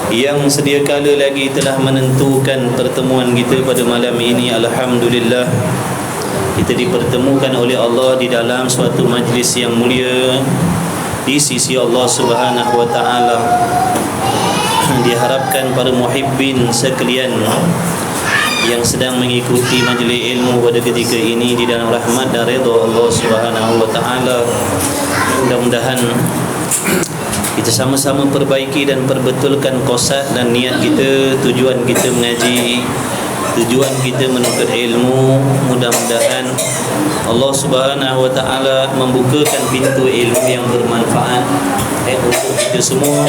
yang sedia kala lagi telah menentukan pertemuan kita pada malam ini. Alhamdulillah, kita dipertemukan oleh Allah di dalam suatu majlis yang mulia di sisi Allah Subhanahu wa taala. Diharapkan para muhibbin sekalian yang sedang mengikuti majlis ilmu pada ketika ini di dalam rahmat dan redha Allah Subhanahu wa taala, mudah-mudahan kita sama-sama perbaiki dan perbetulkan qasad dan niat kita, tujuan kita mengaji, tujuan kita menuntut ilmu. Mudah-mudahan Allah Subhanahu wa taala membukakan pintu ilmu yang bermanfaat untuk kita semua.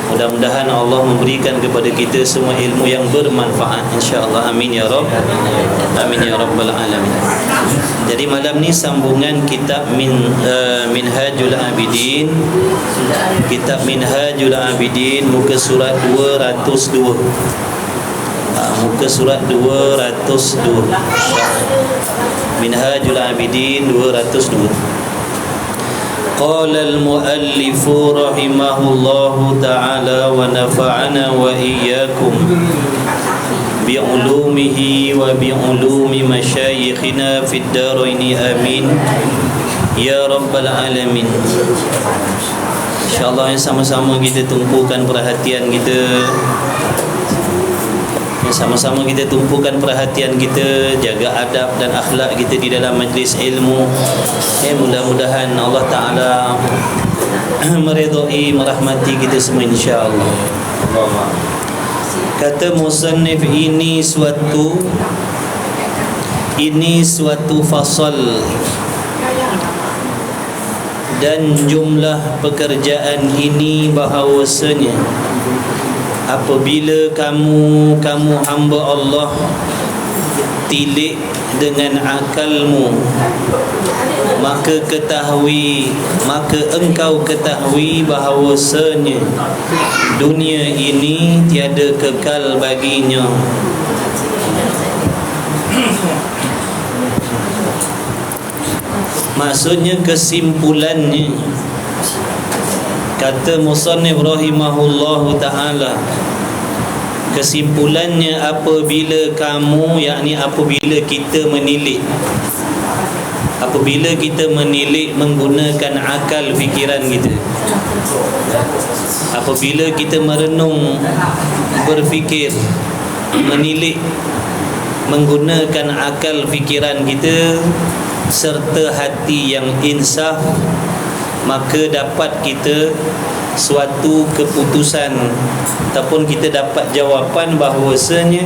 Mudah-mudahan Allah memberikan kepada kita semua ilmu yang bermanfaat, insya-Allah. Amin ya rabb. Amin ya rabbal alamin. Jadi malam ni sambungan kitab Minhajul Abidin. Kitab Minhajul Abidin muka surat 202. Muka surat 202. Minhajul Abidin 202. Qala al-muallif rahimahullahu ta'ala wa nafa'ana wa iyyakum bi'ulumihi wa bi'ulumi masyayikhina fid daraini amin ya rabbal alamin. InsyaAllah sama-sama kita tumpukan perhatian kita, sama-sama kita tumpukan perhatian kita, jaga adab dan akhlak kita di dalam majlis ilmu. Mudah-mudahan Allah Ta'ala meridai, merahmati kita semua, insya-Allah. Kata musannif, ini suatu fasal dan jumlah pekerjaan ini bahawasanya apabila kamu hamba Allah tilik dengan akalmu, maka engkau ketahui bahawasanya dunia ini tiada kekal baginya. Maksudnya, kesimpulannya, kata musannif rahimahullahu ta'ala, kesimpulannya apabila kamu, yakni apabila kita menilik, menggunakan akal fikiran kita, apabila kita merenung, berfikir, menilik, menggunakan akal fikiran kita serta hati yang insaf, maka dapat kita suatu keputusan ataupun kita dapat jawapan bahawasanya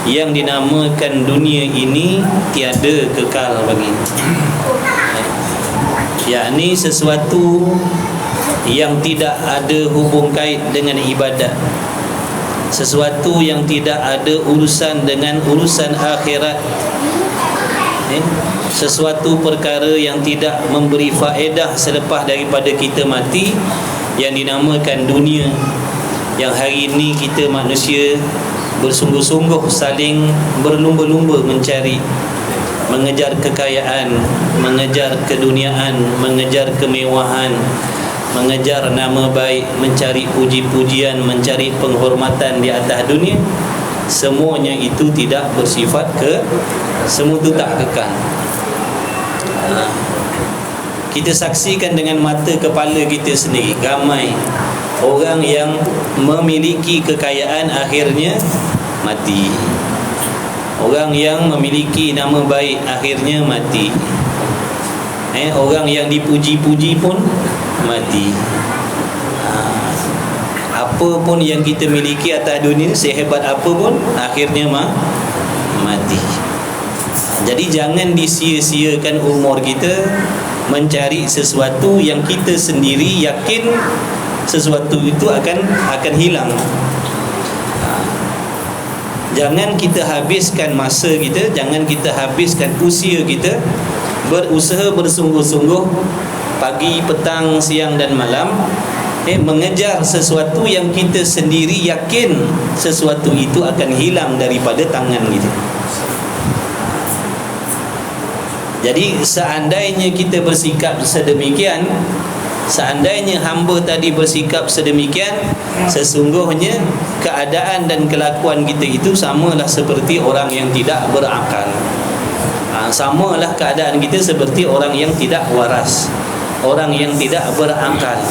yang dinamakan dunia ini tiada kekal bagi, yakni sesuatu yang tidak ada hubung kait dengan ibadat, sesuatu yang tidak ada urusan dengan urusan akhirat, sesuatu perkara yang tidak memberi faedah selepas daripada kita mati, yang dinamakan dunia, yang hari ini kita manusia bersungguh-sungguh saling berlumba-lumba mencari, mengejar kekayaan, mengejar keduniaan, mengejar kemewahan, mengejar nama baik, mencari puji-pujian, mencari penghormatan di atas dunia. Semuanya itu tidak bersifat semua itu tak kekal. Kita saksikan dengan mata kepala kita sendiri, ramai orang yang memiliki kekayaan akhirnya mati, orang yang memiliki nama baik akhirnya mati, orang yang dipuji-puji pun mati. Apa pun yang kita miliki atas dunia, sehebat apa pun, akhirnya mati. Jadi jangan disia-siakan umur kita mencari sesuatu yang kita sendiri yakin sesuatu itu akan hilang. Jangan kita habiskan masa kita, jangan kita habiskan usia kita berusaha bersungguh-sungguh pagi, petang, siang dan malam mengejar sesuatu yang kita sendiri yakin sesuatu itu akan hilang daripada tangan kita. Jadi seandainya kita bersikap sedemikian, Seandainya hamba tadi bersikap sedemikian, sesungguhnya keadaan dan kelakuan kita itu samalah seperti orang yang tidak berakal. Samalah keadaan kita seperti orang yang tidak waras, orang yang tidak berakal.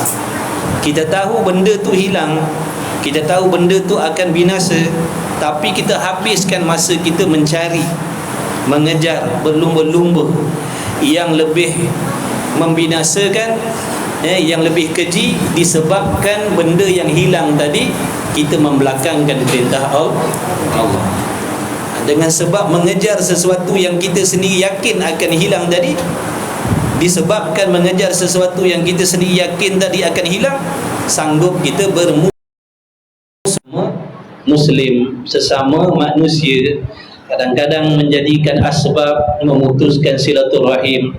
Kita tahu benda tu hilang, kita tahu benda tu akan binasa, tapi kita habiskan masa kita mencari, mengejar, berlumba-lumba. Yang lebih membinasakan, yang lebih keji, disebabkan benda yang hilang tadi kita membelakangkan perintah Allah. Dengan sebab mengejar sesuatu yang kita sendiri yakin akan hilang tadi, disebabkan mengejar sesuatu yang kita sendiri yakin tadi akan hilang, sanggup kita Muslim, sesama manusia, kadang-kadang menjadikan asbab memutuskan silaturahim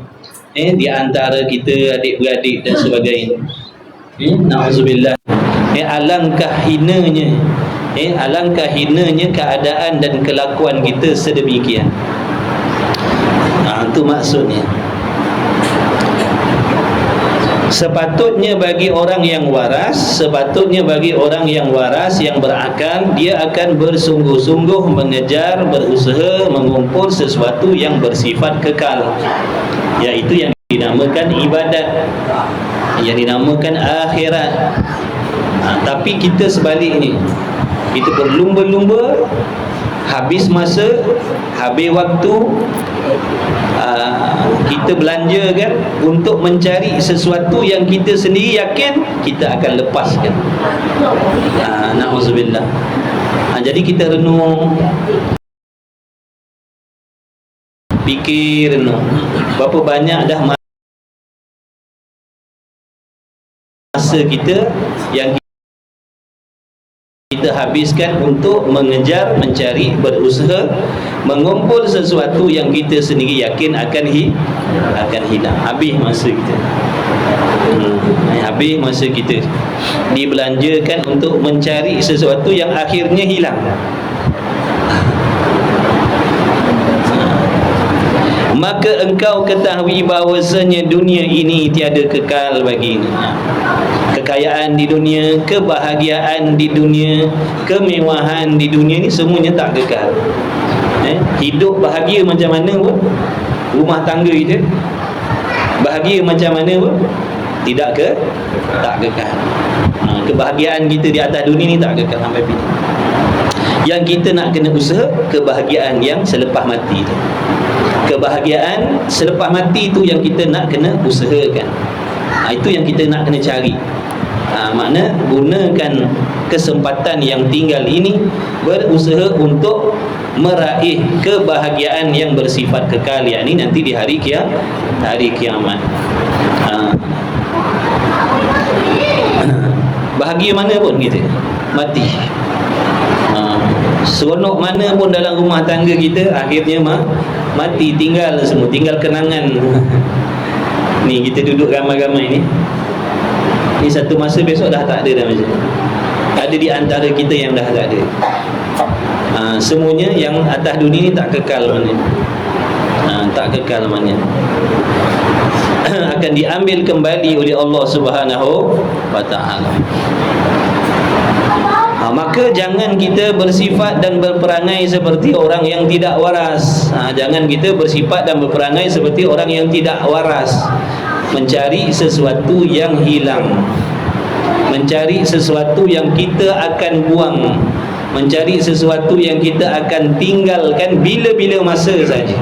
di antara kita, adik-beradik dan sebagainya. Na'udzubillah. Alangkah hinanya, alangkah hinanya keadaan dan kelakuan kita sedemikian. Itu maksudnya. Sepatutnya bagi orang yang waras, sepatutnya bagi orang yang waras, yang berakal, dia akan bersungguh-sungguh mengejar, berusaha mengumpul sesuatu yang bersifat kekal, iaitu yang dinamakan ibadat, yang dinamakan akhirat. Tapi kita sebaliknya, kita berlumba-lumba, habis masa, habis waktu, kita belanjakan untuk mencari sesuatu yang kita sendiri yakin kita akan lepaskan. Na'udzubillah. Jadi kita renung, fikir, renung, berapa banyak dah masa kita yang kita habiskan untuk mengejar, mencari, berusaha mengumpul sesuatu yang kita sendiri yakin akan hilang. Habis masa kita. Habis masa kita dibelanjakan untuk mencari sesuatu yang akhirnya hilang. Maka engkau ketahui bahawasanya dunia ini tiada kekal baginya. Kekayaan di dunia, kebahagiaan di dunia, kemewahan di dunia ni semuanya tak kekal. Hidup bahagia macam mana pun, rumah tangga kita bahagia macam mana pun, tak kekal. Kebahagiaan kita di atas dunia ni tak kekal sampai bila. Yang kita nak kena usaha kebahagiaan yang selepas mati tu. Kebahagiaan selepas mati tu yang kita nak kena usahakan. Itu yang kita nak kena cari. Makna gunakan kesempatan yang tinggal ini, berusaha untuk meraih kebahagiaan yang bersifat kekal, yakni nanti di hari kiamat. Bahagia mana pun kita mati, seronok mana pun dalam rumah tangga kita, akhirnya mati, tinggal semua, tinggal kenangan. Ni kita duduk ramai-ramai ni satu masa besok dah tak ada dah macam. Ada di antara kita yang dah tak ada. Semuanya yang atas dunia ni tak kekal mana. Tak kekal mana. Akan diambil kembali oleh Allah Subhanahu wa taala. Maka jangan kita bersifat dan berperangai seperti orang yang tidak waras. Jangan kita bersifat dan berperangai seperti orang yang tidak waras, mencari sesuatu yang hilang, mencari sesuatu yang kita akan buang, mencari sesuatu yang kita akan tinggalkan bila-bila masa saja.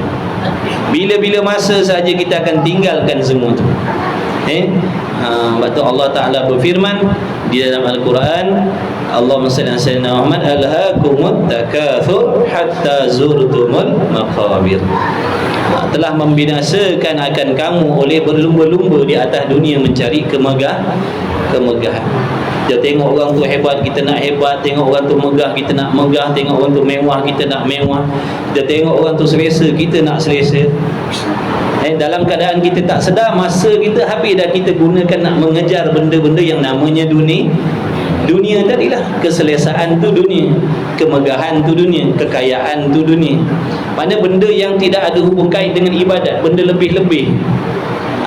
Bila-bila masa saja kita akan tinggalkan semua itu. Betul, Allah Ta'ala berfirman di dalam Al-Quran, Allahumma salli ala sayyidina Muhammad, alhaakumut takathur hatta zurtumul maqabir. Telah membinasakan akan kamu oleh berlumba-lumba di atas dunia mencari kemegahan. Kita tengok orang tu hebat, kita nak hebat. Tengok orang tu megah, kita nak megah. Tengok orang tu mewah, kita nak mewah. Kita tengok orang tu selesa, kita nak selesa. Dalam keadaan kita tak sedar, masa kita habis dah kita gunakan nak mengejar benda-benda yang namanya dunia. Dunia tadilah, keselesaan tu dunia, kemegahan tu dunia, kekayaan tu dunia. Mana benda yang tidak ada hubung kait dengan ibadat, benda lebih-lebih,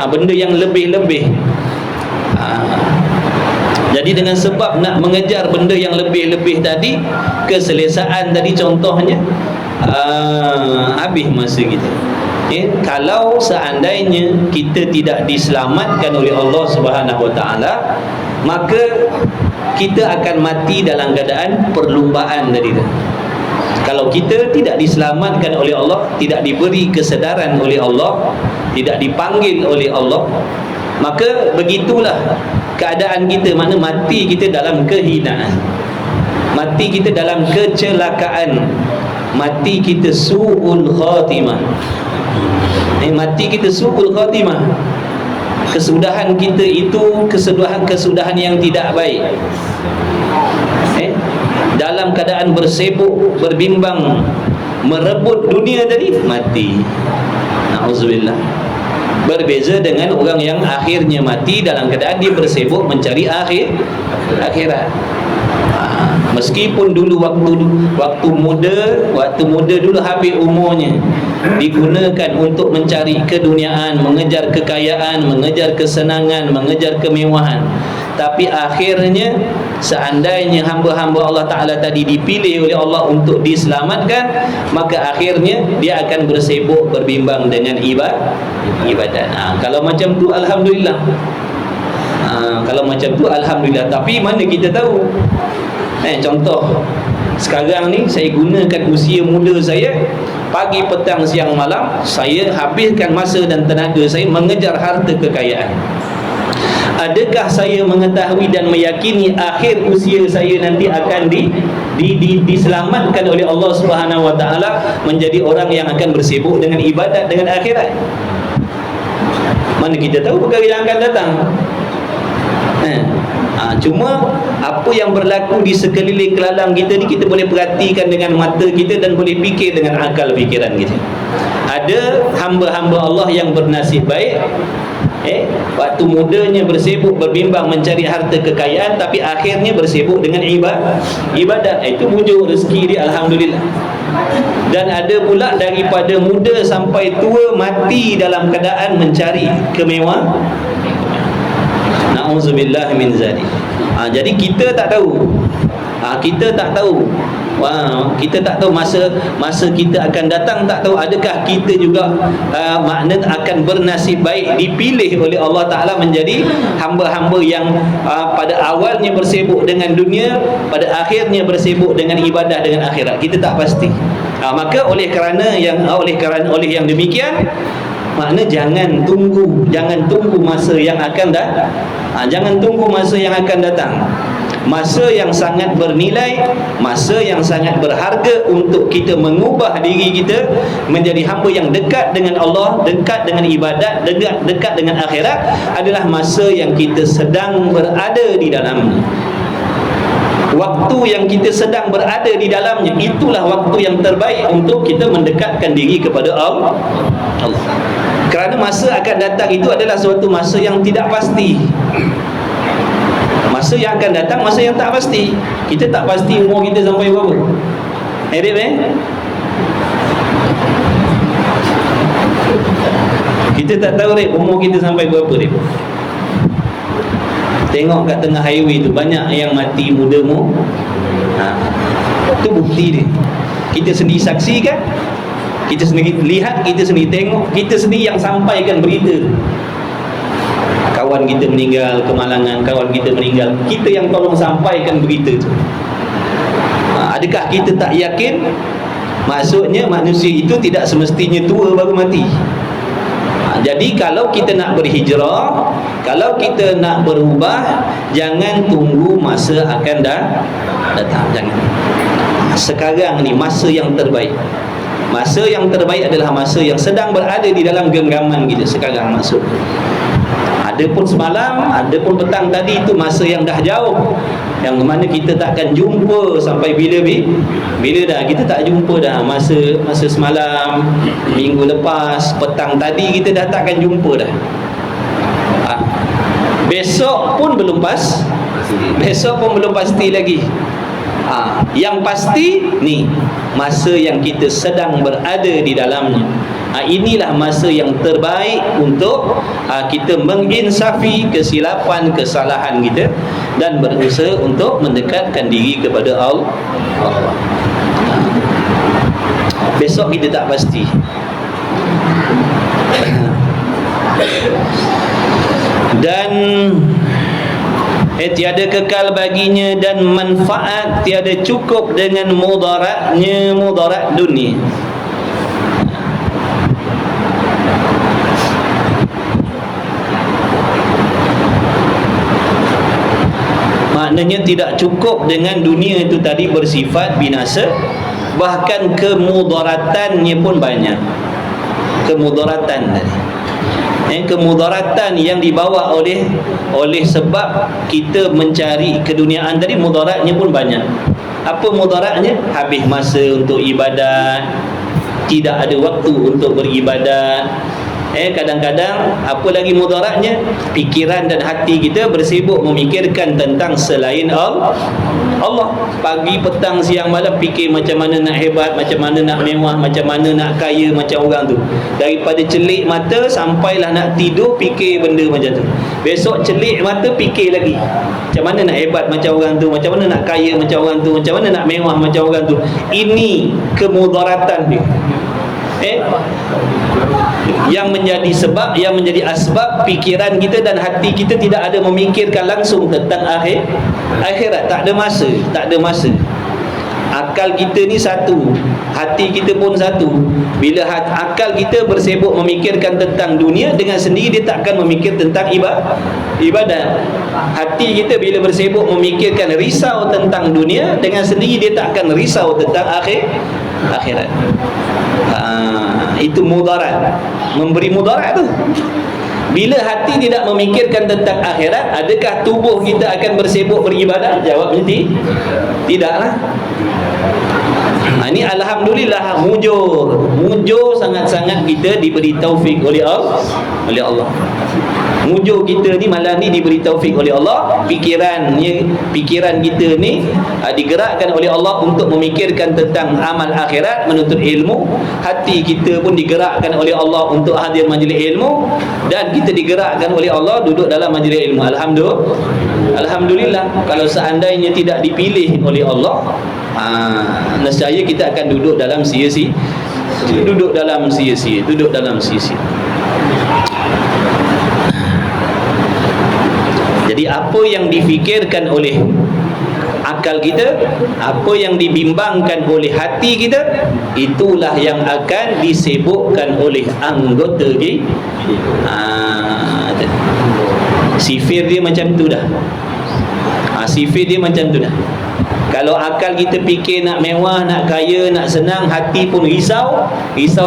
benda yang lebih-lebih. Jadi dengan sebab nak mengejar benda yang lebih-lebih tadi, keselesaan tadi contohnya, habis masa kita. Kalau seandainya kita tidak diselamatkan oleh Allah Subhanahu Wa Taala, maka kita akan mati dalam keadaan perlumbaan tadi tu. Kalau kita tidak diselamatkan oleh Allah, tidak diberi kesedaran oleh Allah, tidak dipanggil oleh Allah, maka begitulah keadaan kita, mana mati kita dalam kehinaan, mati kita dalam kecelakaan, mati kita su'ul khatimah. Mati kita su'ul khatimah. Kesudahan kita itu kesudahan yang tidak baik. Dalam keadaan bersibuk, berbimbang, merebut dunia tadi, mati. Na'udzubillah. Berbeza dengan orang yang akhirnya mati dalam keadaan dia bersibuk mencari akhirat. Meskipun dulu waktu muda dulu habis umurnya digunakan untuk mencari keduniaan, mengejar kekayaan, mengejar kesenangan, mengejar kemewahan, tapi akhirnya seandainya hamba-hamba Allah Ta'ala tadi dipilih oleh Allah untuk diselamatkan, maka akhirnya dia akan bersibuk berbimbang dengan ibadat. Kalau macam tu alhamdulillah. Kalau macam tu alhamdulillah. Tapi mana kita tahu, contoh sekarang ni saya gunakan usia muda saya, pagi, petang, siang, malam, saya habiskan masa dan tenaga saya mengejar harta kekayaan. Adakah saya mengetahui dan meyakini akhir usia saya nanti akan diselamatkan oleh Allah Subhanahu Wa Taala menjadi orang yang akan bersibuk dengan ibadat, dengan akhirat? Mana kita tahu perkara yang akan datang. Cuma apa yang berlaku di sekeliling kelalang kita ni, kita boleh perhatikan dengan mata kita dan boleh fikir dengan akal fikiran kita. Ada hamba-hamba Allah yang bernasib baik, waktu mudanya bersibuk berbimbang mencari harta kekayaan, tapi akhirnya bersibuk dengan ibadat. Itu wujud rezeki dia, alhamdulillah. Dan ada pula daripada muda sampai tua mati dalam keadaan mencari kemewahan. Na'udzubillah min zalik. Jadi kita tak tahu. Kita tak tahu. Kita tak tahu masa kita akan datang, tak tahu adakah kita juga makna akan bernasib baik dipilih oleh Allah Ta'ala menjadi hamba-hamba yang pada awalnya bersibuk dengan dunia, pada akhirnya bersibuk dengan ibadah, dengan akhirat. Kita tak pasti. Maka oleh yang demikian, makna jangan tunggu masa yang akan datang. Jangan tunggu masa yang akan datang. Masa yang sangat bernilai, masa yang sangat berharga untuk kita mengubah diri kita menjadi hamba yang dekat dengan Allah, dekat dengan ibadat, dekat dengan akhirat, adalah masa yang kita sedang berada di dalamnya. Waktu yang kita sedang berada di dalamnya, itulah waktu yang terbaik untuk kita mendekatkan diri kepada Allah. Kerana masa akan datang itu adalah suatu masa yang tidak pasti. Masa yang akan datang, masa yang tak pasti. Kita tak pasti umur kita sampai berapa. Kita tak tahu umur kita sampai berapa. Tengok kat tengah highway tu banyak yang mati muda mu. Itu bukti dia. Kita sendiri saksikan, kita sendiri lihat, kita sendiri tengok, kita sendiri yang sampaikan berita. Kawan kita meninggal, kemalangan kawan kita meninggal, kita yang tolong sampaikan berita tu. Adakah kita tak yakin? Maksudnya manusia itu tidak semestinya tua baru mati. Jadi kalau kita nak berhijrah, kalau kita nak berubah, jangan tunggu masa akan datang. Jangan. Sekarang ni masa yang terbaik. Masa yang terbaik adalah masa yang sedang berada di dalam genggaman kita sekarang maksud. Adapun semalam, adapun petang tadi, itu masa yang dah jauh, yang mana kita takkan jumpa sampai bila dah kita tak jumpa dah. Masa semalam, minggu lepas, petang tadi, kita dah takkan jumpa dah. Besok pun belum pasti lagi. Yang pasti ni masa yang kita sedang berada di dalamnya. Inilah masa yang terbaik untuk kita menginsafi kesilapan, kesalahan kita dan berusaha untuk mendekatkan diri kepada Allah. Besok kita tak pasti. Dan tiada kekal baginya, dan manfaat tiada cukup dengan mudaratnya, mudarat dunia. Maknanya tidak cukup dengan dunia itu tadi bersifat binasa, bahkan kemudaratannya pun banyak. Kemudaratan tadi, kemudaratan yang dibawa oleh sebab kita mencari keduniaan tadi, mudaratnya pun banyak. Apa mudaratnya? Habis masa untuk ibadat, tidak ada waktu untuk beribadat. Kadang-kadang apa lagi mudaratnya? Pikiran dan hati kita bersibuk memikirkan tentang selain Allah. Pagi, petang, siang, malam fikir macam mana nak hebat, macam mana nak mewah, macam mana nak kaya macam orang tu. Daripada celik mata sampailah nak tidur fikir benda macam tu. Besok celik mata fikir lagi macam mana nak hebat macam orang tu, macam mana nak kaya macam orang tu, macam mana nak mewah macam orang tu. Ini kemudaratan dia. Yang menjadi sebab, yang menjadi asbab fikiran kita dan hati kita tidak ada memikirkan langsung tentang akhirat. Tak ada masa. Akal kita ni satu, hati kita pun satu. Bila akal kita bersibuk memikirkan tentang dunia, dengan sendiri dia tak akan memikir tentang ibadat. Hati kita bila bersibuk memikirkan risau tentang dunia, dengan sendiri dia tak akan risau tentang akhirat. Itu mudarat, memberi mudarat tu. Bila hati tidak memikirkan tentang akhirat, adakah tubuh kita akan bersibuk beribadat? Jawabnya tidaklah. Ini alhamdulillah, mujur sangat-sangat kita diberi taufik oleh Allah. Mujur kita ni malam ni diberi taufik oleh Allah. Fikiran kita ni digerakkan oleh Allah untuk memikirkan tentang amal akhirat, menuntut ilmu. Hati kita pun digerakkan oleh Allah untuk hadir majlis ilmu, dan kita digerakkan oleh Allah duduk dalam majlis ilmu. Alhamdulillah. Kalau seandainya tidak dipilih oleh Allah, nescaya kita akan duduk dalam sia-sia. Duduk dalam sia-sia. Jadi apa yang difikirkan oleh akal kita, apa yang dibimbangkan oleh hati kita, itulah yang akan disibukkan oleh anggota kita. Sifir dia macam tu dah. Sifir dia macam tu dah. Kalau akal kita fikir nak mewah, nak kaya, nak senang, hati pun risau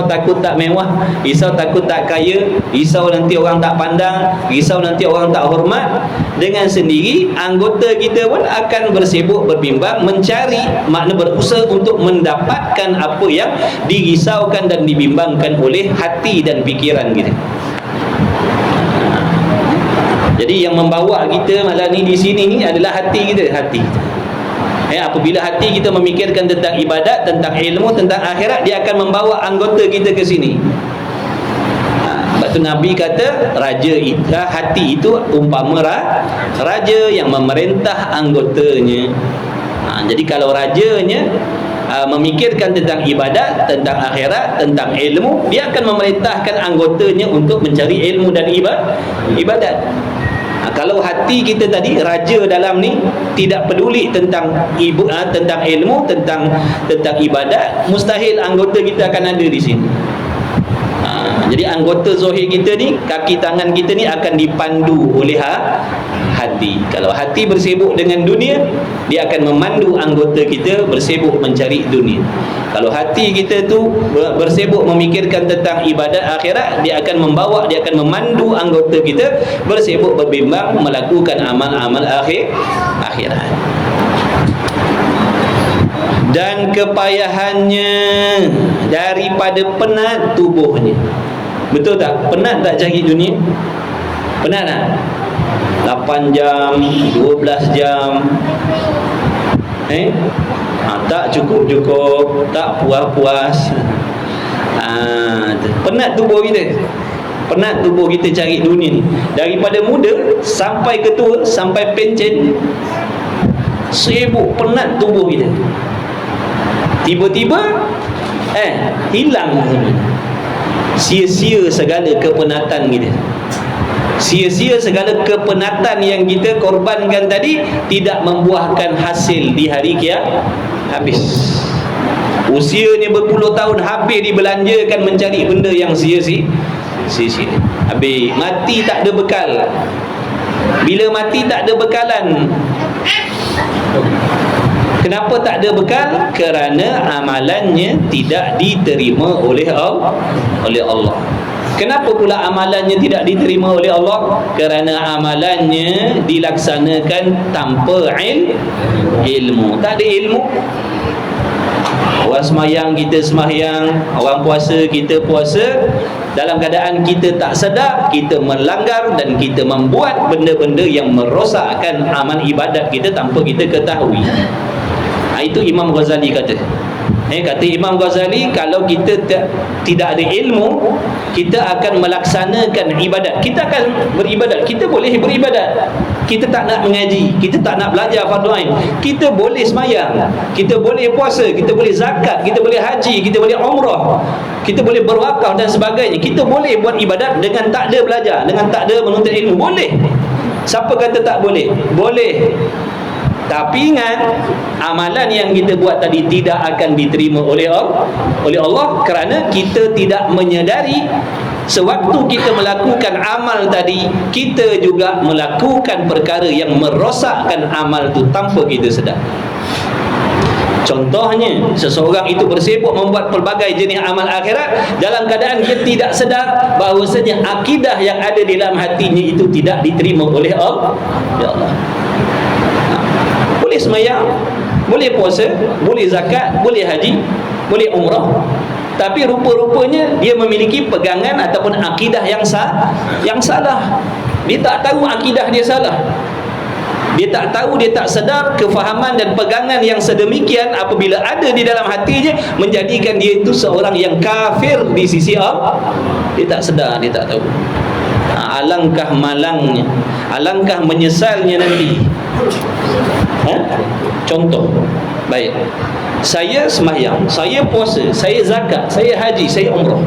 takut tak mewah, risau takut tak kaya, risau nanti orang tak pandang, risau nanti orang tak hormat. Dengan sendiri anggota kita pun akan bersibuk berbimbang, mencari, makna berusaha untuk mendapatkan apa yang dirisaukan dan dibimbangkan oleh hati dan fikiran kita. Jadi yang membawa kita malam ni di sini ni adalah hati kita. Apabila hati kita memikirkan tentang ibadat, tentang ilmu, tentang akhirat, dia akan membawa anggota kita ke sini. Sebab tu Nabi kata hati itu umpama raja yang memerintah anggotanya. Jadi kalau rajanya memikirkan tentang ibadat, tentang akhirat, tentang ilmu, dia akan memerintahkan anggotanya untuk mencari ilmu dan ibadat. Kalau hati kita tadi, raja dalam ni, tidak peduli tentang ilmu, tentang ibadat, mustahil anggota kita akan ada di sini. Jadi anggota zahir kita ni, kaki tangan kita ni akan dipandu oleh hati. Kalau hati bersibuk dengan dunia, dia akan memandu anggota kita bersibuk mencari dunia. Kalau hati kita tu bersibuk memikirkan tentang ibadat akhirat, dia akan memandu anggota kita bersibuk berbimbang melakukan amal-amal akhirat. Dan kepayahannya daripada penat tubuhnya. Betul tak? Penat tak cari dunia? Penat tak? 8 jam, 12 jam. Tak cukup-cukup, tak puas-puas. Penat tubuh kita. Penat tubuh kita cari dunia ni. Daripada muda sampai ke tua, sampai pencen, sibuk, penat tubuh kita. Tiba-tiba hilang semua. Sia-sia segala kepenatan kita. Sia-sia segala kepenatan yang kita korbankan tadi tidak membuahkan hasil di hari kiamat. Habis. Usianya berpuluh tahun habis dibelanjakan mencari benda yang sia-sia. Habis. Mati tak ada bekal. Bila mati tak ada bekalan. Kenapa tak ada bekal? Kerana amalannya tidak diterima oleh Allah. Kenapa pula amalannya tidak diterima oleh Allah? Kerana amalannya dilaksanakan tanpa ilmu. Tak ada ilmu. Orang semayang, kita semayang. Orang puasa, kita puasa. Dalam keadaan kita tak sedar, kita melanggar dan kita membuat benda-benda yang merosakkan amal ibadat kita tanpa kita ketahui. Itu Imam Ghazali kata. Kata Imam Ghazali, kalau kita tidak ada ilmu, kita akan melaksanakan ibadat. Kita akan beribadat. Kita boleh beribadat. Kita tak nak mengaji, kita tak nak belajar fardu ain. Kita boleh semayang, kita boleh puasa, kita boleh zakat, kita boleh haji, kita boleh umrah, kita boleh berwakaf dan sebagainya. Kita boleh buat ibadat dengan tak ada belajar, dengan tak ada menuntut ilmu. Boleh. Siapa kata tak boleh? Boleh. Tapi ingat, amalan yang kita buat tadi tidak akan diterima oleh Allah kerana kita tidak menyedari sewaktu kita melakukan amal tadi, kita juga melakukan perkara yang merosakkan amal itu tanpa kita sedar. Contohnya, seseorang itu bersibuk membuat pelbagai jenis amal akhirat dalam keadaan dia tidak sedar bahawasanya akidah yang ada di dalam hatinya itu tidak diterima oleh Allah. Ya Allah. Boleh semayang, boleh puasa, boleh zakat, boleh haji, boleh umrah, tapi rupa-rupanya dia memiliki pegangan ataupun akidah yang salah. Dia tak tahu akidah dia salah. Dia tak tahu, dia tak sedar kefahaman dan pegangan yang sedemikian apabila ada di dalam hatinya menjadikan dia itu seorang yang kafir di sisi Allah. Dia tak sedar, dia tak tahu. Alangkah malangnya, alangkah menyesalnya nanti. Contoh, baik, saya sembahyang, saya puasa, saya zakat, saya haji, saya umrah,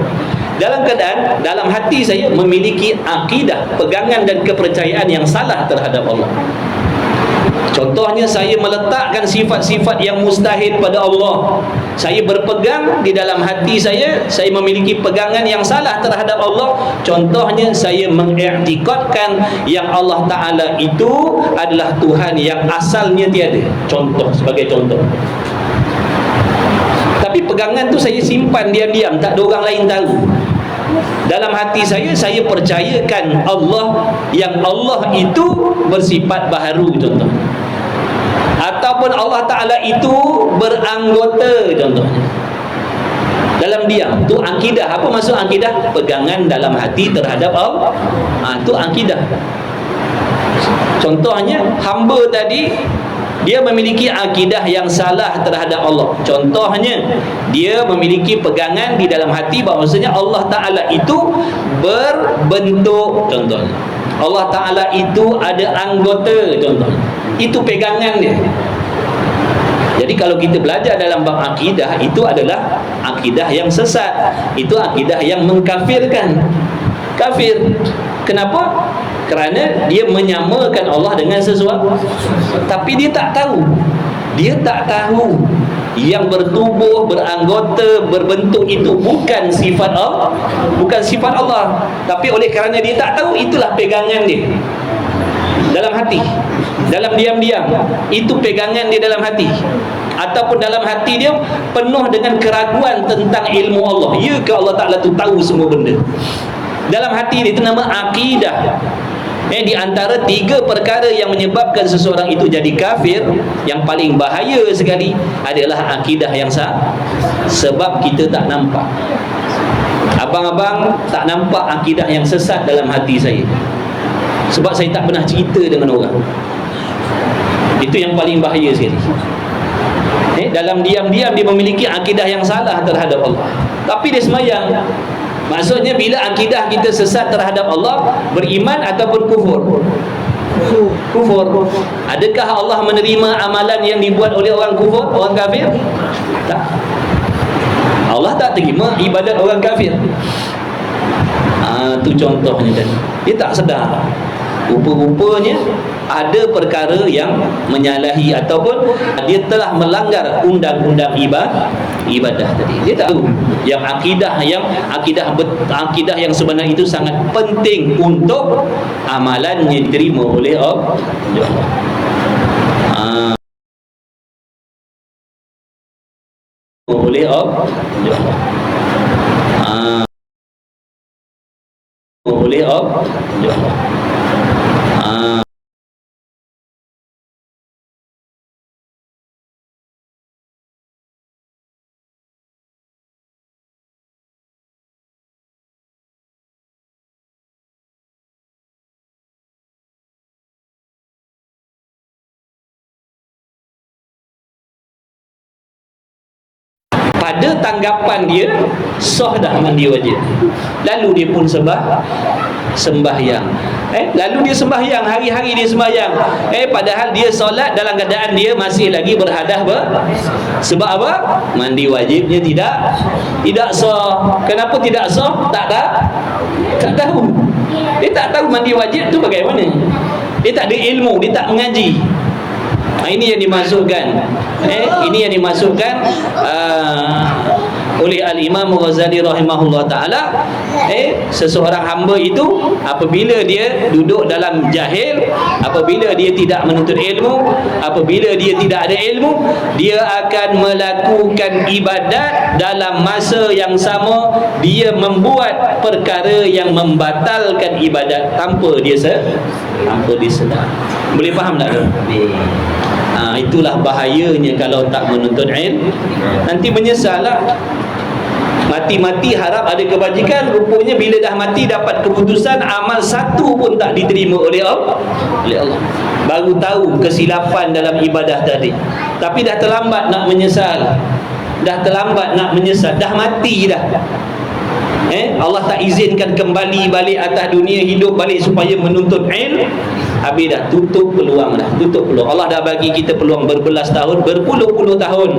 dalam keadaan dalam hati saya memiliki akidah, pegangan dan kepercayaan yang salah terhadap Allah. Contohnya, saya meletakkan sifat-sifat yang mustahil pada Allah. Saya berpegang di dalam hati saya memiliki pegangan yang salah terhadap Allah. Contohnya, saya mengiktikadkan yang Allah Ta'ala itu adalah Tuhan yang asalnya tiada. Contoh, sebagai contoh. Tapi pegangan tu saya simpan diam-diam, tak ada orang lain tahu. Dalam hati saya percayakan Allah, yang Allah itu bersifat baharu, contoh. Ataupun Allah Ta'ala itu beranggota, contohnya. Dalam diam, tu akidah. Apa maksud akidah? Pegangan dalam hati terhadap Allah. Tu akidah. Contohnya, hamba tadi dia memiliki akidah yang salah terhadap Allah. Contohnya, dia memiliki pegangan di dalam hati bahawasanya Allah Ta'ala itu berbentuk, contohnya. Allah Ta'ala itu ada anggota, contohnya. Itu pegangan dia. Jadi kalau kita belajar dalam bab akidah, itu adalah akidah yang sesat. Itu akidah yang mengkafirkan. Kafir. Kenapa? Kerana dia menyamakan Allah dengan sesuatu. Tapi dia tak tahu. Dia tak tahu yang bertubuh, beranggota, berbentuk itu bukan sifat Allah, bukan sifat Allah. Tapi oleh kerana dia tak tahu, itulah pegangan dia dalam hati, dalam diam-diam. Itu pegangan dia dalam hati. Ataupun dalam hati dia penuh dengan keraguan tentang ilmu Allah. Ya ke Allah Ta'ala tu tahu semua benda? Dalam hati dia, itu nama akidah. Di antara 3 perkara yang menyebabkan seseorang itu jadi kafir, yang paling bahaya sekali adalah akidah yang sah. Sebab kita tak nampak. Abang-abang tak nampak akidah yang sesat dalam hati saya. Sebab saya tak pernah cerita dengan orang. Itu yang paling bahaya sekali. Dalam diam-diam dia memiliki akidah yang salah terhadap Allah, tapi dia semayang. Maksudnya bila akidah kita sesat terhadap Allah, beriman ataupun kufur? Kufur. Adakah Allah menerima amalan yang dibuat oleh orang kufur, orang kafir? Tak. Allah tak terima ibadat orang kafir. Itu contohnya tadi. Dia tak sedar. Rupa-rupanya ada perkara yang menyalahi ataupun dia telah melanggar undang-undang ibadah tadi. Dia tak tahu yang akidah yang sebenar itu sangat penting untuk amalannya diterima oleh Allah. Oleh Allah. Oleh Allah. Pada tanggapan dia sah dah mandi wajib, lalu dia pun sembahyang. Lalu dia sembahyang, hari-hari dia sembahyang. Padahal dia solat dalam keadaan dia masih lagi berhadas sebab apa? Mandi wajibnya tidak sah. Kenapa tidak sah? Tak tahu. Dia tak tahu mandi wajib tu bagaimana. Dia tak ada ilmu, dia tak mengaji. Ini yang dimasukkan oleh Al-Imam Ghazali rahimahullah ta'ala. Seseorang hamba itu apabila dia duduk dalam jahil, apabila dia tidak menuntut ilmu, apabila dia tidak ada ilmu, dia akan melakukan ibadat dalam masa yang sama dia membuat perkara yang membatalkan ibadat tanpa dia sedar. Boleh faham tak tu? Itulah bahayanya kalau tak menuntut ilmu. Nanti menyesal lah. Mati-mati harap ada kebajikan, rupanya bila dah mati dapat keputusan amal satu pun tak diterima oleh Allah. Baru tahu kesilapan dalam ibadah tadi. Tapi dah terlambat nak menyesal. Dah mati dah. Allah tak izinkan kembali balik atas dunia, hidup balik supaya menuntut ilmu. Habis dah, tutup peluang. Allah dah bagi kita peluang berbelas tahun, berpuluh-puluh tahun.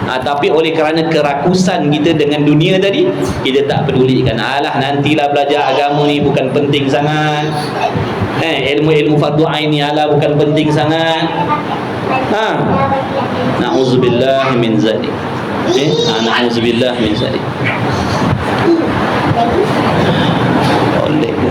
Tapi oleh kerana kerakusan kita dengan dunia tadi, kita tak pedulikan. Nantilah belajar agama ni, bukan penting sangat. Ilmu-ilmu fardu ain ni bukan penting sangat. Na'udzubillah min zalik. Na'udzubillah min zalik. Boleh ke?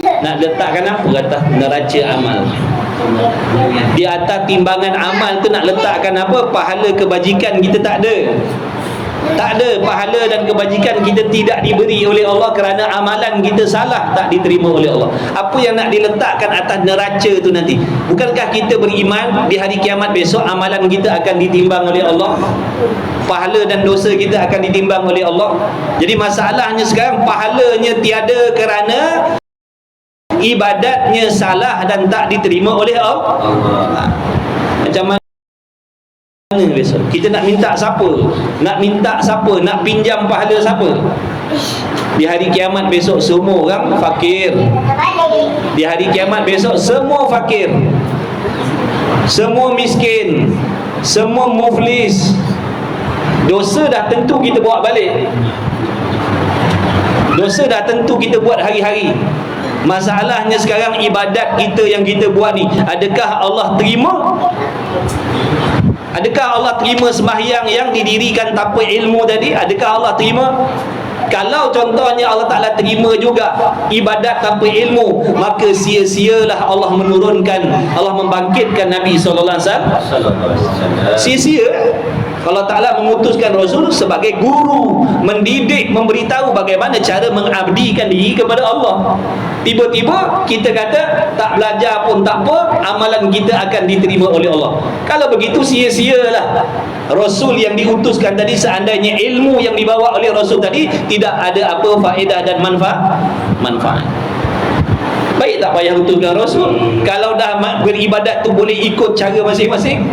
Nak letakkan apa atas neraca amal? Di atas timbangan amal tu nak letakkan apa? Pahala kebajikan kita tak ada. Pahala dan kebajikan kita tidak diberi oleh Allah kerana amalan kita salah, tak diterima oleh Allah. Apa yang nak diletakkan atas neraca tu nanti? Bukankah kita beriman di hari kiamat besok amalan kita akan ditimbang oleh Allah? Pahala dan dosa kita akan ditimbang oleh Allah. Jadi masalahnya sekarang pahalanya tiada kerana ibadatnya salah dan tak diterima oleh Allah. Macam mana besok? Kita nak minta siapa? Nak pinjam pahala siapa? Di hari kiamat besok semua orang fakir. Di hari kiamat besok semua fakir, semua miskin, semua muflis. Dosa dah tentu kita bawa balik. Dosa dah tentu kita buat hari-hari. Masalahnya sekarang ibadat kita yang kita buat ni, adakah Allah terima? Adakah Allah terima sembahyang yang didirikan tanpa ilmu tadi? Adakah Allah terima? Kalau contohnya Allah Ta'ala terima juga ibadat tanpa ilmu, maka sia-sialah Allah menurunkan, Allah membangkitkan Nabi SAW. Sia-sia. Allah Ta'ala mengutuskan Rasul sebagai guru, mendidik, memberitahu bagaimana cara mengabdikan diri kepada Allah. Tiba-tiba kita kata tak belajar pun tak apa, amalan kita akan diterima oleh Allah. Kalau begitu sia-sialah Rasul yang diutuskan tadi. Seandainya ilmu yang dibawa oleh Rasul tadi tidak ada apa faedah dan manfaat. Baik tak payah utuskan Rasul. Kalau dah beribadat tu boleh ikut cara masing-masing.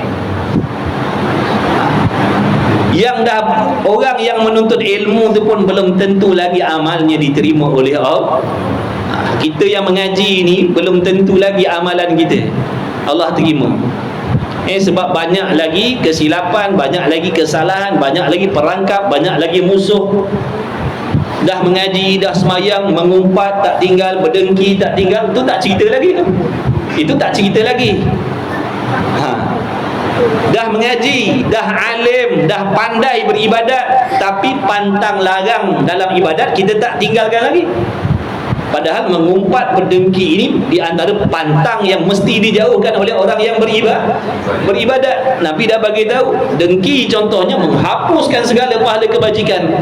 Yang dah orang yang menuntut ilmu tu pun belum tentu lagi amalnya diterima oleh Allah. Kita yang mengaji ni belum tentu lagi amalan kita Allah terima. Sebab banyak lagi kesilapan, banyak lagi kesalahan, banyak lagi perangkap, banyak lagi musuh. Dah mengaji, dah semayang, mengumpat tak tinggal, berdengki tak tinggal, tu tak cerita lagi. Itu tak cerita lagi. Dah mengaji, dah alim, dah pandai beribadat, tapi pantang larang dalam ibadat kita tak tinggalkan lagi. Padahal mengumpat, berdengki ini di antara pantang yang mesti dijauhkan oleh orang yang beribadat. Nabi dah bagi tahu, dengki contohnya menghapuskan segala pahala kebajikan.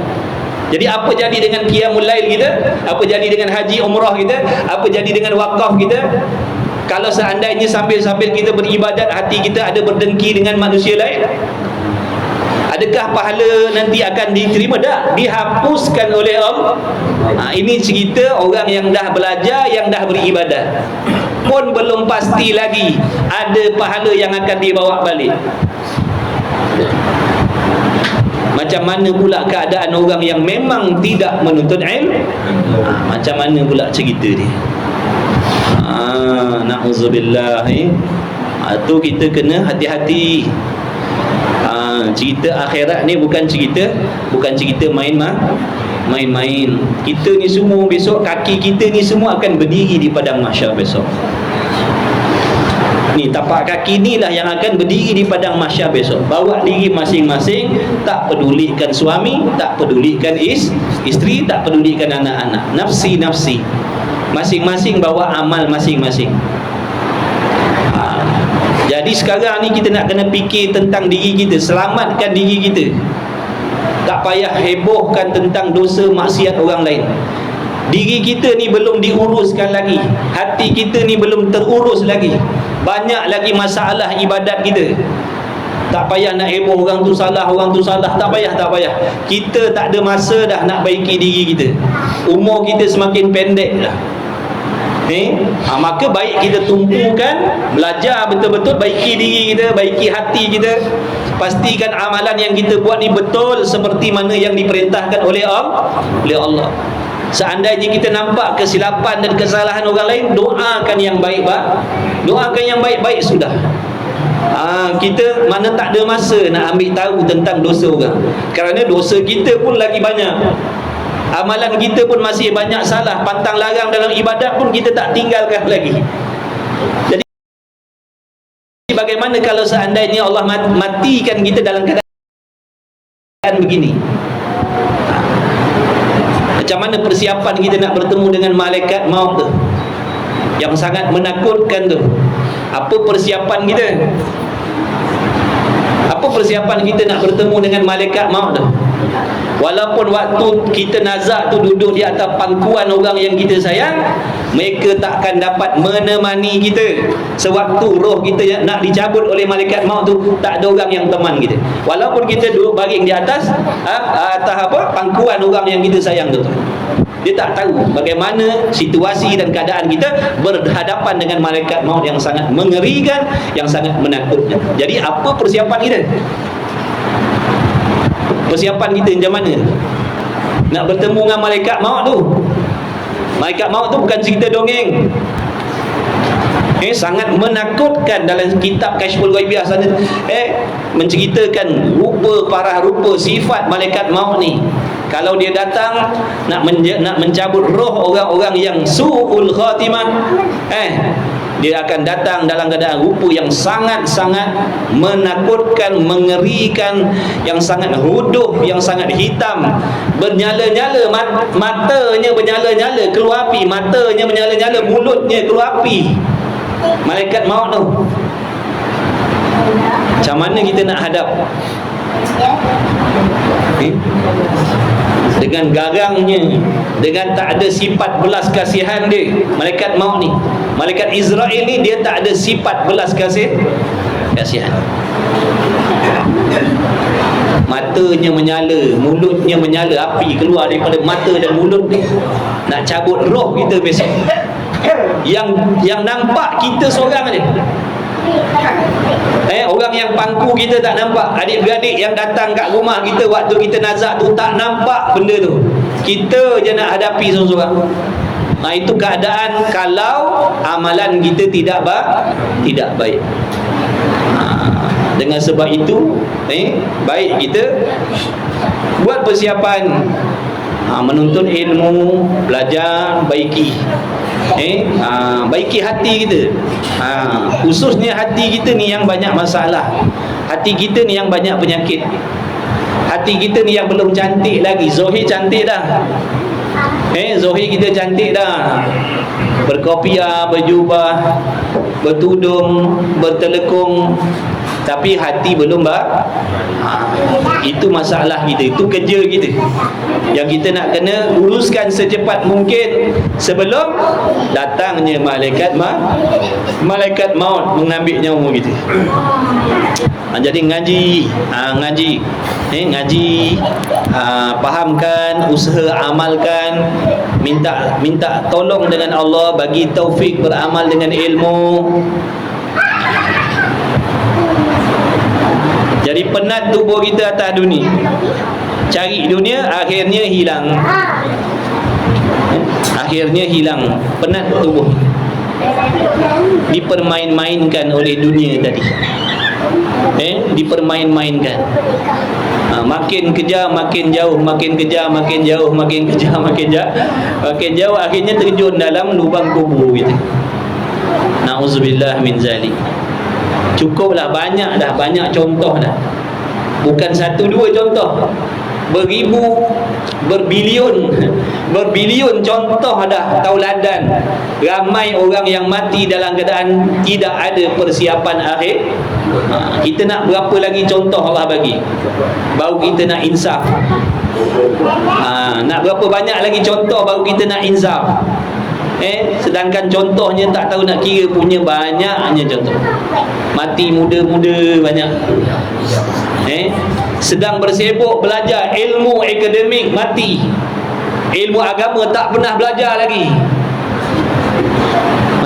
Jadi apa jadi dengan qiyamul lail kita? Apa jadi dengan haji umrah kita? Apa jadi dengan wakaf kita? Kalau seandainya sambil-sambil kita beribadat, hati kita ada berdengki dengan manusia lain, adakah pahala nanti akan diterima? Tak, dihapuskan oleh Allah. Ini cerita orang yang dah belajar, yang dah beribadat, pun belum pasti lagi ada pahala yang akan dibawa balik. Macam mana pula keadaan orang yang memang tidak menuntut ilmu? Macam mana pula cerita dia? Na'udzubillah. Tu kita kena hati-hati. Cerita akhirat ni bukan cerita main-main. Kita ni semua besok, kaki kita ni semua akan berdiri di padang mahsyar besok. Ni tapak kaki ni lah yang akan berdiri di padang mahsyar besok. Bawa diri masing-masing, tak pedulikan suami, tak pedulikan isteri, tak pedulikan anak-anak. Nafsi-nafsi. Masing-masing bawa amal masing-masing. Jadi sekarang ni kita nak kena fikir tentang diri kita, selamatkan diri kita. Tak payah hebohkan tentang dosa maksiat orang lain. Diri kita ni belum diuruskan lagi, hati kita ni belum terurus lagi, banyak lagi masalah ibadat kita. Tak payah nak heboh orang tu salah, tak payah. Kita tak ada masa dah nak baiki diri kita. Umur kita semakin pendek dah. Maka baik kita tumpukan, belajar betul-betul, baiki diri kita, baiki hati kita. Pastikan amalan yang kita buat ni betul seperti mana yang diperintahkan oleh Allah. Seandainya kita nampak kesilapan dan kesalahan orang lain, doakan yang baik-baik sudah. Kita mana tak ada masa nak ambil tahu tentang dosa orang, kerana dosa kita pun lagi banyak, amalan kita pun masih banyak salah, pantang larang dalam ibadat pun kita tak tinggalkan lagi. Jadi bagaimana kalau seandainya Allah matikan kita dalam keadaan begini? Macam mana persiapan kita nak bertemu dengan malaikat maut tu, yang sangat menakutkan tu? Apa persiapan kita? Apa persiapan kita nak bertemu dengan malaikat maut tu? Walaupun waktu kita nazak tu duduk di atas pangkuan orang yang kita sayang, mereka takkan dapat menemani kita. Sewaktu roh kita nak dicabut oleh malaikat maut tu, tak ada orang yang teman kita. Walaupun kita duduk baring di atas pangkuan orang yang kita sayang tu, dia tak tahu bagaimana situasi dan keadaan kita berhadapan dengan malaikat maut yang sangat mengerikan, yang sangat menakutkan. Jadi apa persiapan kita? Persiapan kita macam mana nak bertemu dengan malaikat maut tu? Malaikat maut tu bukan cerita dongeng. Sangat menakutkan. Dalam kitab Kashful Ghaibiyah sana menceritakan parah rupa sifat malaikat maut ni. Kalau dia datang nak mencabut roh orang-orang yang su'ul khatimah, dia akan datang dalam keadaan rupa yang sangat-sangat menakutkan, mengerikan, yang sangat huduh, yang sangat hitam, bernyala-nyala, matanya bernyala-nyala keluar api, matanya bernyala-nyala, mulutnya keluar api. Malaikat maut tu. Macam mana kita nak hadap? Dengan garangnya, dengan tak ada sifat belas kasihan dia, malaikat maut ni, malaikat Israel ni, dia tak ada sifat belas kasihan. Matanya menyala, mulutnya menyala, api keluar daripada mata dan mulut ni, nak cabut roh kita besok. Yang nampak kita seorang aja. Orang yang pangku kita tak nampak. Adik-beradik yang datang kat rumah kita waktu kita nazak tu tak nampak benda tu. Kita je nak hadapi seorang-seorang. Nah, itu keadaan kalau amalan kita tidak baik. Dengan sebab itu baik kita buat persiapan, menuntut ilmu, belajar, baiki hati kita. Khususnya hati kita ni yang banyak masalah, hati kita ni yang banyak penyakit, hati kita ni yang belum cantik lagi. Zohir cantik dah, Zohir kita cantik dah, berkopiah, berjubah, bertudung, bertelekung, tapi hati belum itu masalah kita, itu kerja kita yang kita nak kena uruskan secepat mungkin sebelum datangnya malaikat maut mengambil nyawa kita. Jadi ngaji, fahamkan, usaha amalkan, minta tolong dengan Allah, bagi taufik beramal dengan ilmu. Jadi penat tubuh kita atas dunia, cari dunia, akhirnya hilang, penat tubuh, dipermain-mainkan oleh dunia tadi, dipermain-mainkan. Makin kejar makin jauh, makin kejar makin jauh, makin kejar makin jauh, akhirnya terjun dalam lubang kubur gitu. Nauzubillah min zalik. Cukuplah, banyak contoh dah. Bukan satu dua contoh, beribu, berbilion contoh dah tauladan. Ramai orang yang mati dalam keadaan tidak ada persiapan akhir. Kita nak berapa lagi contoh Allah bagi, baru kita nak insaf. Nak berapa banyak lagi contoh baru kita nak insaf. Sedangkan contohnya tak tahu nak kira punya, banyaknya contoh. Mati muda-muda banyak. Sedang bersibuk belajar ilmu akademik, mati. Ilmu agama tak pernah belajar lagi.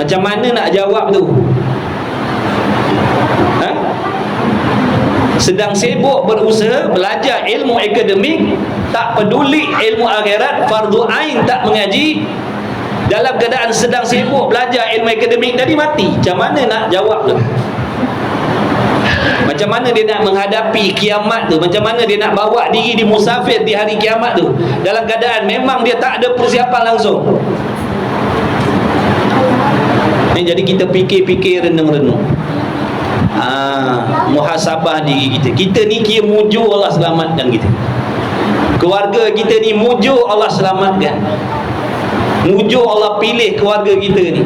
Macam mana nak jawab tu? Sedang sibuk berusaha belajar ilmu akademik, tak peduli ilmu akhirat, fardu ain tak mengaji. Dalam keadaan sedang sibuk belajar ilmu akademik tadi, mati. Macam mana nak jawab tu? Macam mana dia nak menghadapi kiamat tu? Macam mana dia nak bawa diri di musafir di hari kiamat tu? Dalam keadaan memang dia tak ada persiapan langsung. Jadi kita fikir-fikir, renung-renung, muhasabah diri kita. Kita ni kira muju Allah selamatkan kita. Keluarga kita ni muju Allah selamatkan. Muju Allah pilih keluarga kita ni.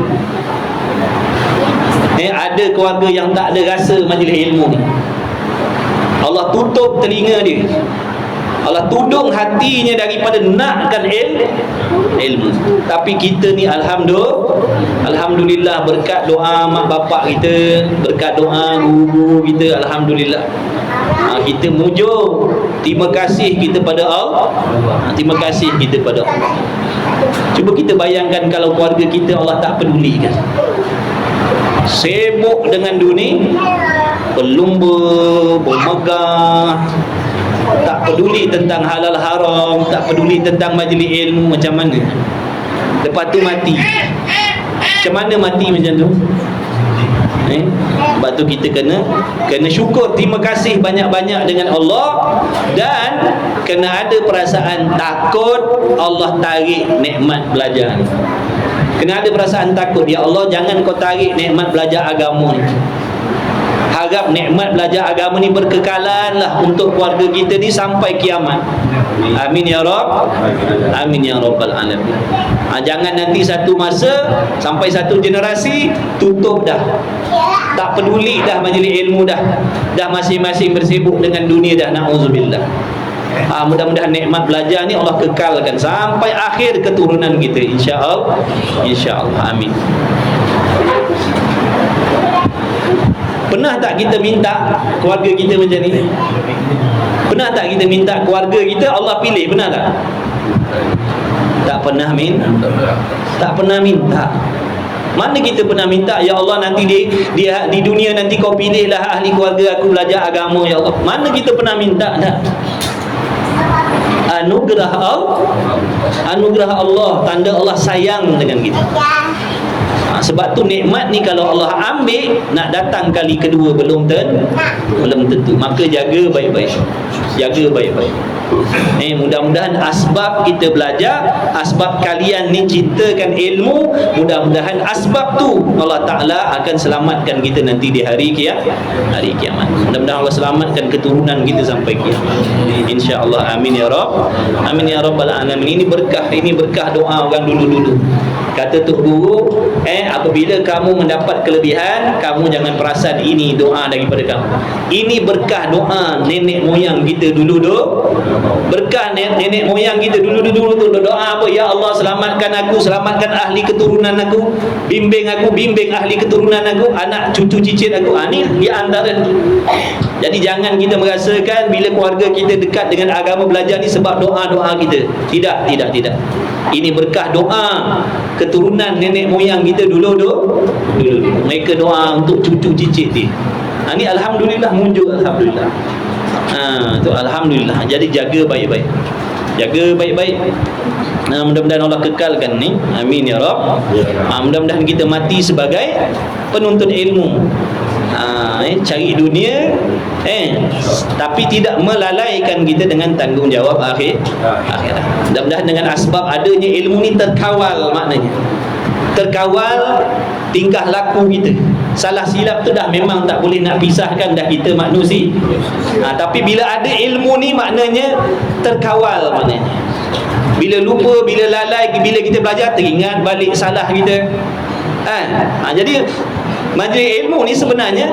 Ada keluarga yang tak ada rasa majlis ilmu ni, Allah tutup telinga dia, Allah tudung hatinya daripada nakkan ilmu. Tapi kita ni alhamdulillah, berkat doa mak bapak kita, berkat doa guru kita, alhamdulillah, kita mujur. Terima kasih kita pada Allah. Terima kasih kita pada Allah. Cuba kita bayangkan kalau keluarga kita Allah tak pedulikan, sibuk dengan dunia, berlumba, bermegah, tak peduli tentang halal haram, tak peduli tentang majlis ilmu. Macam mana? Lepas tu mati. Macam mana mati macam tu? Sebab tu kita kena syukur, terima kasih banyak-banyak dengan Allah, dan kena ada perasaan takut Allah tarik nikmat belajar ni. Kena ada perasaan takut, ya Allah jangan kau tarik nikmat belajar agama ni. Harap nikmat belajar agama ni berkekalan lah untuk keluarga kita ni sampai kiamat. Amin ya Rabb. Amin ya Rabbal Alamin. Jangan nanti satu masa sampai satu generasi tutup dah, tak peduli dah majlis ilmu dah masing-masing bersibuk dengan dunia dah. Na'udzubillah. Mudah-mudahan nikmat belajar ni Allah kekalkan sampai akhir keturunan kita, insya-Allah. Insya-Allah. Amin. Pernah tak kita minta keluarga kita macam ni? Pernah tak kita minta keluarga kita Allah pilih? Pernah tak? Tak pernah tak pernah minta. Mana kita pernah minta, ya Allah nanti di dunia nanti kau pilihlah ahli keluarga aku belajar agama, ya Allah. Mana kita pernah minta? Tak. Anugerah Allah, tanda Allah sayang dengan kita. Sebab tu nikmat ni kalau Allah ambil, nak datang kali kedua belum tentu. Maka jaga baik-baik. Mudah-mudahan asbab kita belajar, asbab kalian ni cintakan ilmu, mudah-mudahan asbab tu Allah Ta'ala akan selamatkan kita nanti di hari kiamat. Mudah-mudahan Allah selamatkan keturunan kita sampai kiamat, insya-Allah. Amin ya Rabb. Amin ya Rabbal Alamin. Ini berkah doa orang dulu-dulu. Kata Tok Guru, apabila kamu mendapat kelebihan, kamu jangan perasan ini doa daripada kamu. Ini berkah doa nenek moyang kita dulu. Berkah nenek moyang kita dulu tu doa apa? Ya Allah selamatkan aku, selamatkan ahli keturunan aku, bimbing ahli keturunan aku, anak cucu cicit aku. Ini di antara. Jadi jangan kita merasakan bila keluarga kita dekat dengan agama belajar ni sebab doa-doa kita. Tidak. Ini berkah doa keturunan nenek moyang kita dulu. Mereka doa untuk cucu cicit ni. Ini alhamdulillah muncul, alhamdulillah. Tu alhamdulillah. Jadi jaga baik-baik. Mudah-mudahan Allah kekalkan ni. Amin ya Rabb. Mudah-mudahan kita mati sebagai penuntut ilmu. Cari dunia, tapi tidak melalaikan kita dengan tanggungjawab akhirat. Mudah-mudahan dengan asbab adanya ilmu ni terkawal, maknanya terkawal tingkah laku kita. Salah silap tu dah memang tak boleh nak pisahkan, dah kita manusia. Tapi bila ada ilmu ni maknanya terkawal, maknanya bila lupa, bila lalai, bila kita belajar teringat balik salah kita. Jadi majlis ilmu ni sebenarnya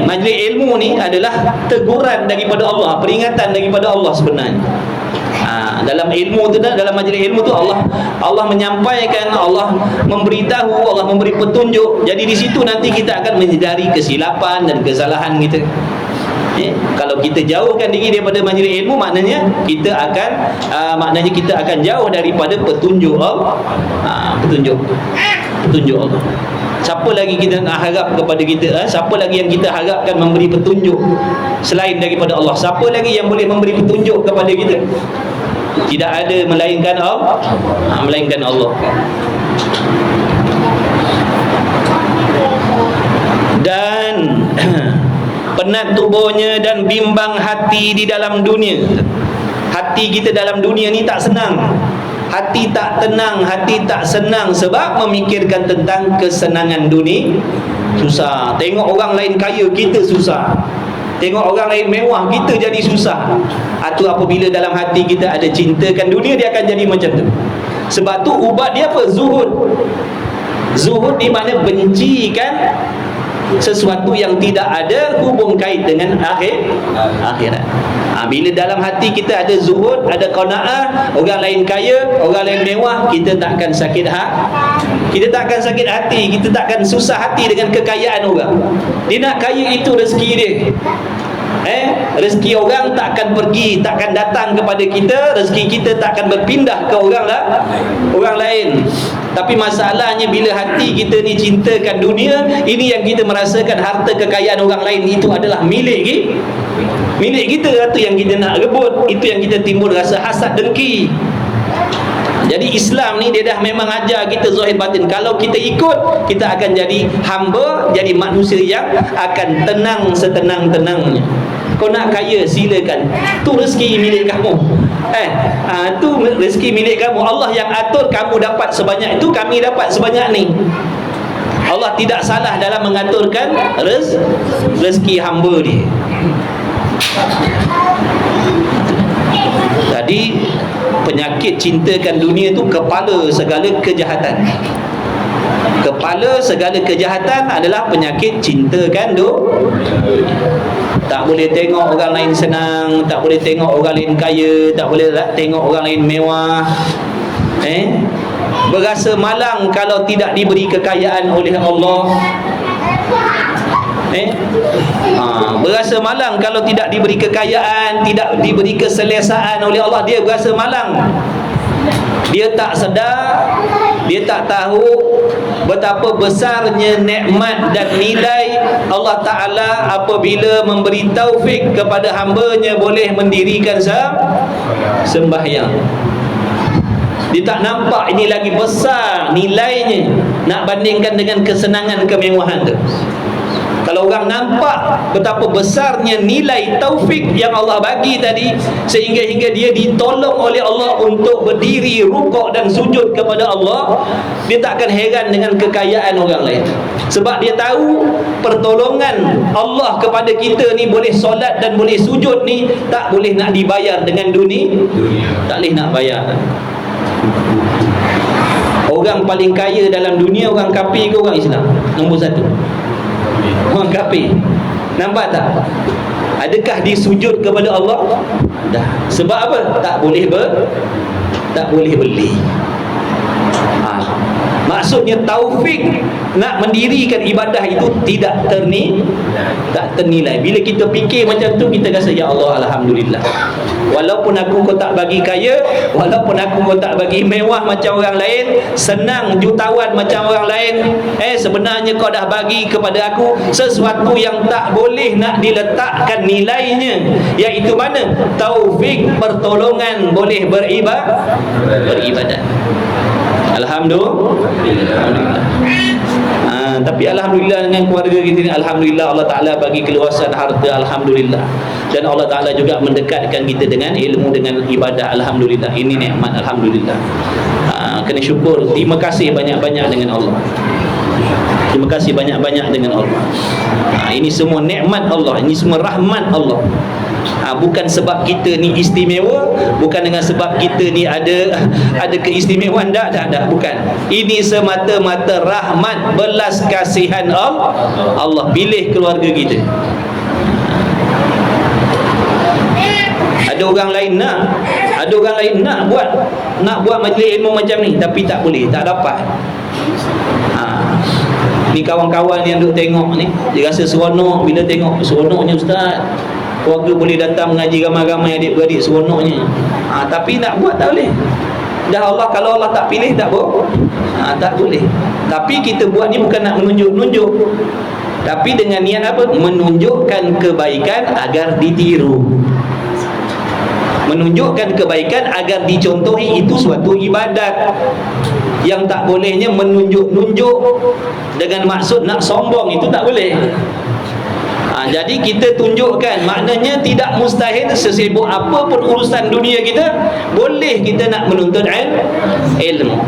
majlis ilmu ni adalah teguran daripada Allah, peringatan daripada Allah sebenarnya. Dalam ilmu tu, dalam majlis ilmu tu Allah menyampaikan, Allah memberitahu, Allah memberi petunjuk. Jadi di situ nanti kita akan menyedari kesilapan dan kesalahan kita. Kalau kita jauhkan diri daripada majlis ilmu, maknanya kita akan jauh daripada petunjuk Allah. Petunjuk Allah. Siapa lagi kita nak harap kepada kita? Siapa lagi yang kita harapkan memberi petunjuk selain daripada Allah? Siapa lagi yang boleh memberi petunjuk kepada kita? Tidak ada melainkan Allah. Melainkan Allah. Dan penat tubuhnya dan bimbang hati di dalam dunia. Hati kita dalam dunia ni tak senang. Hati tak tenang, hati tak senang sebab memikirkan tentang kesenangan dunia. Susah. Tengok orang lain kaya, kita susah. Tengok orang lain mewah, kita jadi susah. Atau apabila dalam hati kita ada cintakan dunia, dia akan jadi macam tu. Sebab tu ubat dia apa? Zuhud. Zuhud di mana bencikan sesuatu yang tidak ada hubung kait dengan akhirat. Bila dalam hati kita ada zuhud, ada qanaah, orang lain kaya, orang lain mewah, kita takkan sakit kita takkan sakit hati, kita takkan susah hati dengan kekayaan orang. Dia nak kaya, itu rezeki dia. Rezeki orang takkan pergi, takkan datang kepada kita, rezeki kita takkan berpindah ke orang lain. Tapi masalahnya bila hati kita ni cintakan dunia, ini yang kita merasakan harta kekayaan orang lain itu adalah milik kita, itu yang kita nak rebut, itu yang kita timbul rasa hasad dengki. Jadi Islam ni dia dah memang ajar kita zahir batin. Kalau kita ikut, kita akan jadi hamba, jadi manusia yang akan tenang setenang-tenangnya. Kau nak kaya, silakan. Tu rezeki milik kamu. Tu rezeki milik kamu. Allah yang atur kamu dapat sebanyak itu, kami dapat sebanyak ni. Allah tidak salah dalam mengaturkan rezeki hamba dia. Jadi penyakit cintakan dunia tu kepala segala kejahatan. Kepala segala kejahatan adalah penyakit cintakan dunia. Tak boleh tengok orang lain senang, tak boleh tengok orang lain kaya, tak boleh tengok orang lain mewah. Berasa malang kalau tidak diberi kekayaan oleh Allah. Berasa malang kalau tidak diberi kekayaan, tidak diberi keselesaan oleh Allah. Dia berasa malang. Dia tak sedar, dia tak tahu betapa besarnya nikmat dan nilai Allah Ta'ala apabila memberi taufik kepada hambanya boleh mendirikan sembahyang. Dia tak nampak ini lagi besar nilainya nak bandingkan dengan kesenangan kemewahan tu. Kalau orang nampak betapa besarnya nilai taufik yang Allah bagi tadi, sehingga dia ditolong oleh Allah untuk berdiri rukuk dan sujud kepada Allah, dia tak akan heran dengan kekayaan orang lain. Sebab dia tahu pertolongan Allah kepada kita ni, boleh solat dan boleh sujud ni, tak boleh nak dibayar dengan dunia. Tak boleh nak bayar. Orang paling kaya dalam dunia orang kafir ke orang Islam? Nombor satu, orang kafir. Nampak tak? Adakah disujud kepada Allah? Dah. Sebab apa? Tak boleh beli. Maksudnya taufik nak mendirikan ibadah itu tidak ternilai. Bila kita fikir macam tu, kita rasa ya Allah, alhamdulillah. Walaupun aku kau tak bagi kaya, walaupun aku kau tak bagi mewah macam orang lain, senang jutawan macam orang lain, sebenarnya kau dah bagi kepada aku sesuatu yang tak boleh nak diletakkan nilainya, iaitu mana? Taufik, pertolongan boleh beribadat. Alhamdulillah. Tapi alhamdulillah dengan keluarga kita ni, alhamdulillah Allah Ta'ala bagi keluasan harta, alhamdulillah. Dan Allah Ta'ala juga mendekatkan kita dengan ilmu, dengan ibadah, alhamdulillah. Ini nikmat, alhamdulillah. Kena syukur. Terima kasih banyak-banyak dengan Allah. Terima kasih banyak-banyak dengan Allah. Ini semua nikmat Allah, ini semua rahmat Allah. Bukan sebab kita ni istimewa, bukan dengan sebab kita ni ada keistimewaan, tak, bukan. Ini semata-mata rahmat, belas kasihan Allah pilih keluarga kita. Ada orang lain nak buat majlis ilmu macam ni, tapi tak boleh, tak dapat. Ni kawan-kawan yang duk tengok ni, dia rasa seronok bila tengok. Seronoknya ustaz, keluarga boleh datang mengaji ramai-ramai, adik-beradik, seronoknya. Tapi nak buat tak boleh. Dah Allah, kalau Allah tak pilih tak boleh. Tapi kita buat ni bukan nak menunjuk-nunjuk, tapi dengan niat apa? Menunjukkan kebaikan agar ditiru, menunjukkan kebaikan agar dicontohi. Itu suatu ibadat. Yang tak bolehnya menunjuk-nunjuk dengan maksud nak sombong, itu tak boleh. Jadi kita tunjukkan, maknanya tidak mustahil sesibuk apapun urusan dunia kita, boleh kita nak menuntut ilmu.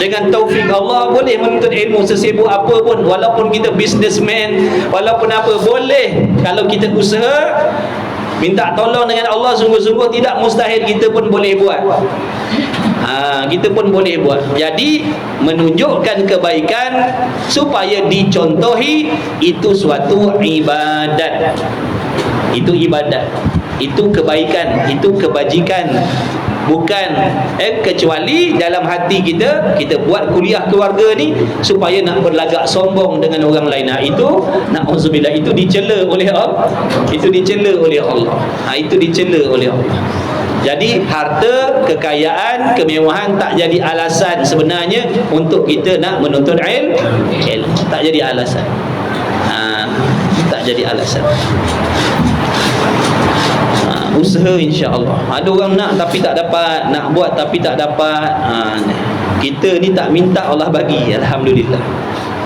Dengan taufik Allah boleh menuntut ilmu sesibuk apapun. Walaupun kita businessman, walaupun apa, boleh. Kalau kita usaha, minta tolong dengan Allah sungguh-sungguh, tidak mustahil, kita pun boleh buat. Kita pun boleh buat. Jadi menunjukkan kebaikan supaya dicontohi, itu suatu ibadat. Itu ibadat, itu kebaikan, itu kebajikan. Bukan kecuali dalam hati kita buat kuliah keluarga ni supaya nak berlagak sombong dengan orang lain. Itu na'udzubillah, itu dicela oleh Allah. Itu dicela oleh Allah. Itu dicela oleh Allah. Jadi harta, kekayaan, kemewahan tak jadi alasan sebenarnya untuk kita nak menuntut ilmu. Tak jadi alasan. Tak jadi alasan. Usaha insya-Allah. Ada orang nak tapi tak dapat, nak buat tapi tak dapat. Kita ni tak minta Allah bagi, alhamdulillah.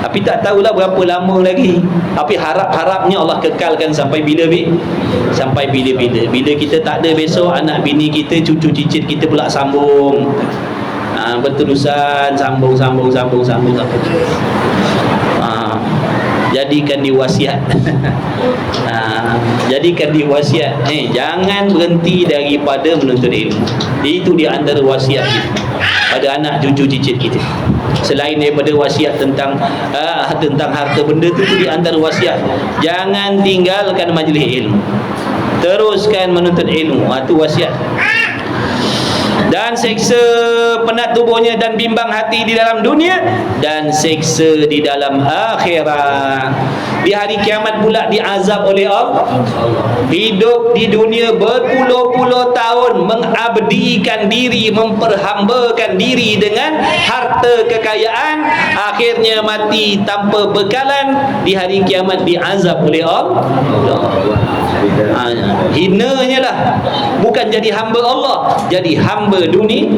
Tapi tak tahulah berapa lama lagi. Tapi harap-harapnya Allah kekalkan sampai bila? Sampai bila-bila. Bila kita tak ada besok, anak bini kita, cucu cicit kita pula sambung. Berterusan sambung. Jadikan diwasiat. Jadikan diwasiat. Jangan berhenti daripada menuntut ilmu. Itu di antara wasiat kita pada anak cucu cicit kita. Selain daripada wasiat tentang harta benda, itu di antara wasiat. Jangan tinggalkan majlis ilmu. Teruskan menuntut ilmu. Itu wasiat. Dan seksa penat tubuhnya dan bimbang hati di dalam dunia, dan seksa di dalam akhirat. Di hari kiamat pula diazab oleh Allah. Hidup di dunia berpuluh-puluh tahun, mengabdikan diri, memperhambakan diri dengan harta kekayaan, akhirnya mati tanpa bekalan. Di hari kiamat diazab oleh Allah. Hinanya lah. Bukan jadi hamba Allah, jadi hamba dunia.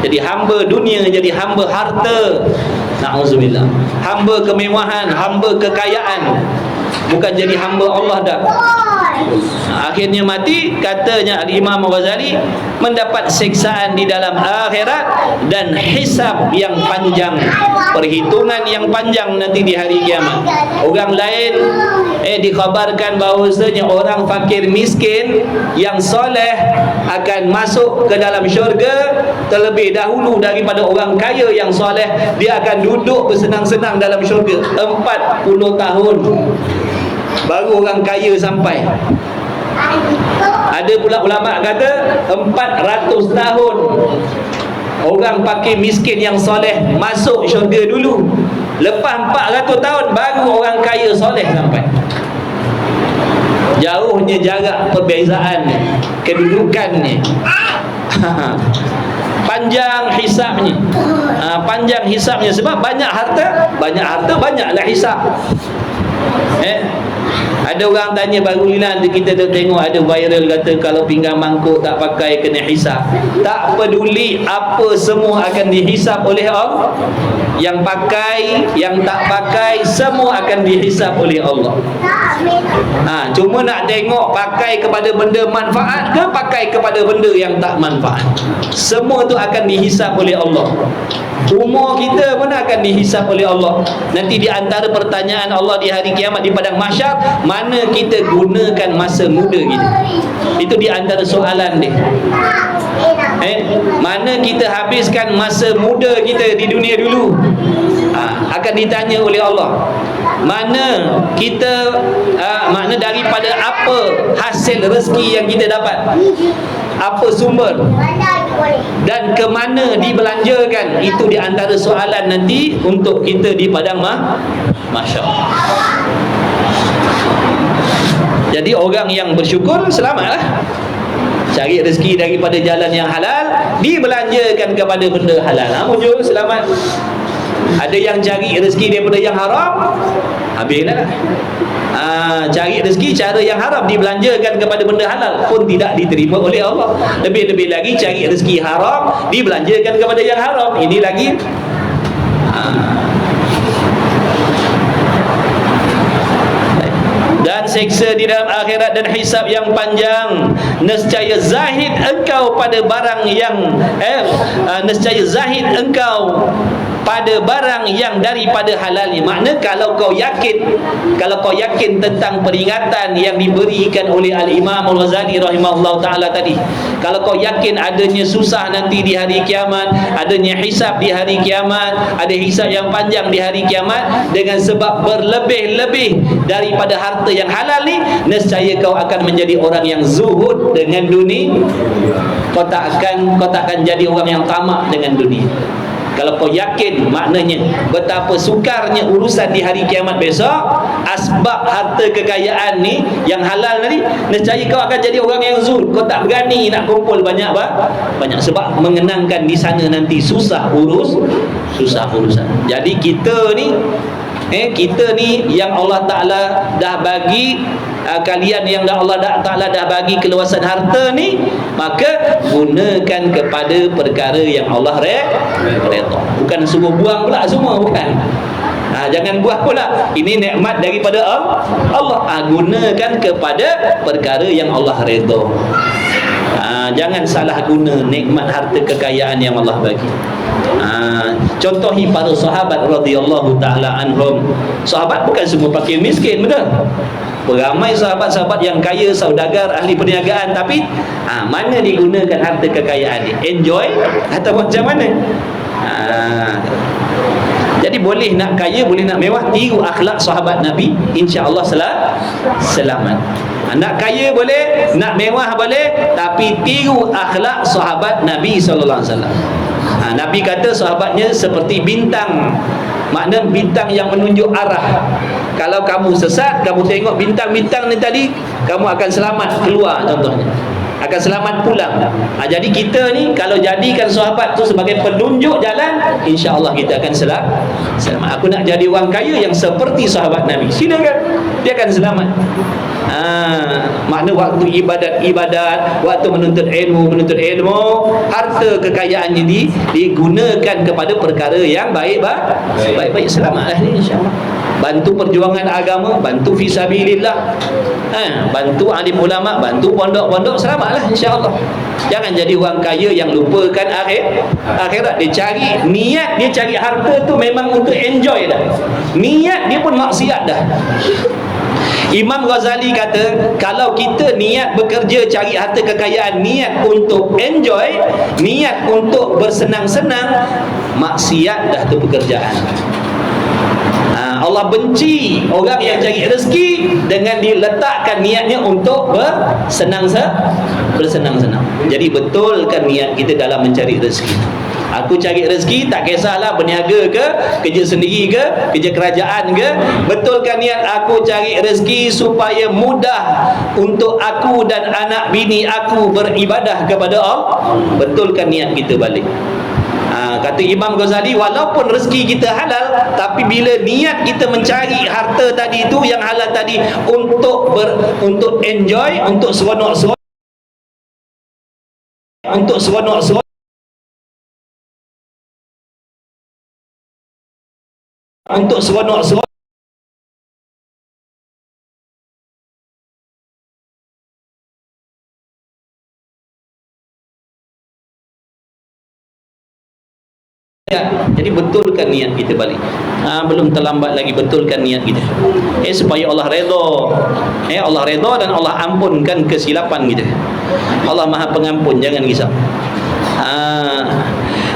Jadi hamba dunia, jadi hamba harta. Na'udzubillah. Hamba kemewahan, hamba kekayaan. Bukan jadi hamba Allah dah. Akhirnya mati, katanya Al-Imam Ghazali, mendapat siksaan di dalam akhirat dan hisab yang panjang, perhitungan yang panjang nanti di hari kiamat. Orang lain dikhabarkan bahawasanya orang fakir miskin yang soleh akan masuk ke dalam syurga terlebih dahulu daripada orang kaya yang soleh. Dia akan duduk bersenang-senang dalam syurga 40 tahun baru orang kaya sampai. Ada pula ulama kata 400 tahun orang fakir miskin yang soleh masuk syurga dulu. Lepas 400 tahun baru orang kaya soleh sampai. Jauhnya jarak perbezaan kedudukannya. Panjang hisabnya. Panjang hisabnya sebab banyak harta, banyaklah hisab. Ada orang tanya baru ni lah, kita tengok ada viral kata kalau pinggang mangkuk tak pakai kena hisab. Tak peduli apa, semua akan dihisab oleh Allah. Yang pakai, yang tak pakai, semua akan dihisab oleh Allah. Cuma nak tengok pakai kepada benda manfaat ke pakai kepada benda yang tak manfaat. Semua tu akan dihisab oleh Allah. Umur kita pun akan dihisab oleh Allah. Nanti di antara pertanyaan Allah di hari kiamat di padang mahsyar, mana kita gunakan masa muda kita. Itu di antara soalan dia. Mana kita habiskan masa muda kita di dunia dulu. Akan ditanya oleh Allah. Mana kita makna daripada apa hasil rezeki yang kita dapat, apa sumber dan ke mana dibelanjakan. Itu di antara soalan nanti untuk kita di padang mahsyar. Jadi orang yang bersyukur selamatlah. Cari rezeki daripada jalan yang halal, dibelanjakan kepada benda halal. Muncul selamat. Ada yang cari rezeki daripada yang haram, habislah. Cari rezeki cara yang haram, dibelanjakan kepada benda halal pun tidak diterima oleh Allah. Lebih-lebih lagi cari rezeki haram, dibelanjakan kepada yang haram, ini lagi dan seksa di dalam akhirat dan hisab yang panjang. Nescaya zahid engkau pada barang yang nescaya zahid engkau pada barang yang daripada halalnya. Makna kalau kau yakin tentang peringatan yang diberikan oleh Al-Imam Al-Ghazali rahimahullah ta'ala tadi, kalau kau yakin adanya susah nanti di hari kiamat, adanya hisab di hari kiamat, ada hisab yang panjang di hari kiamat, dengan sebab berlebih-lebih daripada harta yang halal ni, nescaya kau akan menjadi orang yang zuhud dengan dunia. Kau tak akan jadi orang yang tamak dengan dunia. Kalau kau yakin maknanya betapa sukarnya urusan di hari kiamat besok, asbab harta kekayaan ni yang halal tadi, nescaya kau akan jadi orang yang zuhud. Kau tak berani nak kumpul banyak sebab mengenangkan di sana nanti susah urusan. Jadi kita ni yang Allah Ta'ala dah bagi kalian yang Allah Ta'ala dah bagi keluasan harta ni, maka gunakan kepada perkara yang Allah redha. Bukan suruh buang pula semua, bukan. Jangan buang pula. Ini nikmat daripada Allah. Gunakan kepada perkara yang Allah redha. Jangan salah guna nikmat harta kekayaan yang Allah bagi. Contohi para sahabat radhiyallahu taala anhum. Sahabat bukan semua fakir miskin, betul? Beramai sahabat-sahabat yang kaya, saudagar, ahli perniagaan, tapi mana digunakan harta kekayaan ni? Enjoy atau macam mana? Jadi boleh nak kaya, boleh nak mewah, tiru akhlak sahabat Nabi, insya-Allah selamat. Nak kaya boleh, nak mewah boleh, tapi tiru akhlak sahabat Nabi sallallahu alaihi wasallam. Nabi kata sahabatnya seperti bintang. Makna bintang yang menunjuk arah. Kalau kamu sesat, kamu tengok bintang-bintang ni tadi, kamu akan selamat keluar, contohnya akan selamat pulang. Jadi kita ni kalau jadikan sahabat tu sebagai penunjuk jalan, insya-Allah kita akan selamat. Aku nak jadi orang kaya yang seperti sahabat Nabi, silakan, dia akan selamat. Makna waktu ibadat, waktu menuntut ilmu, harta kekayaannya digunakan kepada perkara yang baik, selamatlah ni, insya-Allah. Bantu perjuangan agama, bantu fisabilillah, bantu alim ulama, bantu pondok-pondok, selamatlah, insya-Allah. Jangan jadi orang kaya yang lupakan akhirat. Dia cari, niat dia cari harta tu memang untuk enjoy dah. Niat dia pun maksiat dah. Imam Ghazali kata, kalau kita niat bekerja cari harta kekayaan, niat untuk enjoy, niat untuk bersenang-senang, maksiat dah tu pekerjaan. Allah benci orang yang cari rezeki dengan diletakkan niatnya untuk bersenang-senang. Jadi betulkan niat kita dalam mencari rezeki. Aku cari rezeki, tak kisahlah berniaga ke, kerja sendiri ke, kerja kerajaan ke. Betulkan niat aku cari rezeki supaya mudah untuk aku dan anak bini aku beribadah kepada Allah. Betulkan niat kita balik. Kata Imam Ghazali, walaupun rezeki kita halal, tapi bila niat kita mencari harta tadi tu yang halal tadi untuk enjoy, untuk seronok-seronok, jadi betulkan niat kita balik. Belum terlambat lagi, betulkan niat kita supaya Allah redha. Allah redha dan Allah ampunkan kesilapan kita. Allah Maha Pengampun, jangan risau.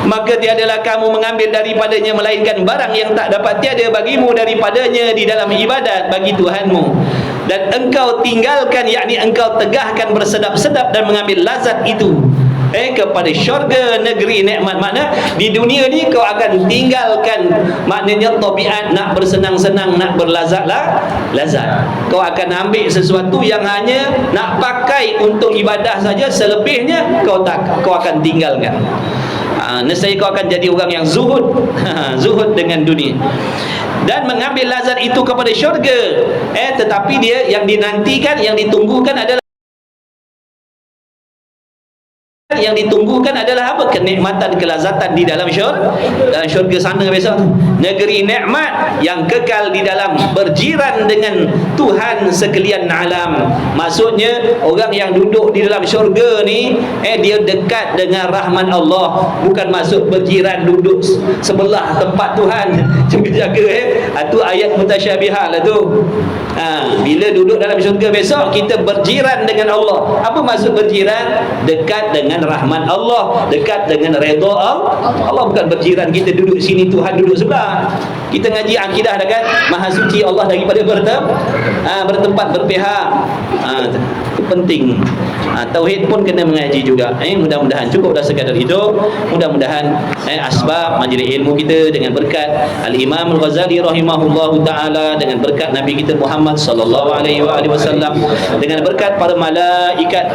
Maka tiadalah kamu mengambil daripadanya melainkan barang yang tak dapat tiada bagimu daripadanya di dalam ibadat bagi Tuhanmu, dan engkau tinggalkan, yakni engkau tegahkan bersedap-sedap dan mengambil lazat itu kepada syurga negeri nikmat. Makna di dunia ni kau akan tinggalkan, maknanya tabiat nak bersenang-senang, nak berlazat. Kau akan ambil sesuatu yang hanya nak pakai untuk ibadah saja, selebihnya kau akan tinggalkan. Nescaya kau akan jadi orang yang zuhud zuhud dengan dunia dan mengambil lazat itu kepada syurga. Tetapi dia yang dinantikan, yang ditunggukan adalah apa? Kenikmatan, kelazatan di dalam syurga sana besok. Negeri nikmat yang kekal di dalam berjiran dengan Tuhan sekalian alam. Maksudnya orang yang duduk di dalam syurga ni, dia dekat dengan rahmat Allah. Bukan maksud berjiran duduk sebelah tempat Tuhan jaga-jaga. Itu ayat mutasyabihah lah tu. Bila duduk dalam syurga besok, kita berjiran dengan Allah. Apa maksud berjiran? Dekat dengan rahmat Allah, dekat dengan redha Allah. Bukan berjiran kita duduk sini, Tuhan duduk sebelah. Kita ngaji akidah dah kan, maha suci Allah daripada bertempat berpihak. Itu penting. Tauhid pun kena mengaji juga. Mudah-mudahan cukup dah sekadar itu. Mudah-mudahan asbab majlis ilmu kita dengan berkat Al-Imam Al-Ghazali rahimahullahu taala, dengan berkat Nabi kita Muhammad sallallahu alaihi wasallam, dengan berkat para malaikat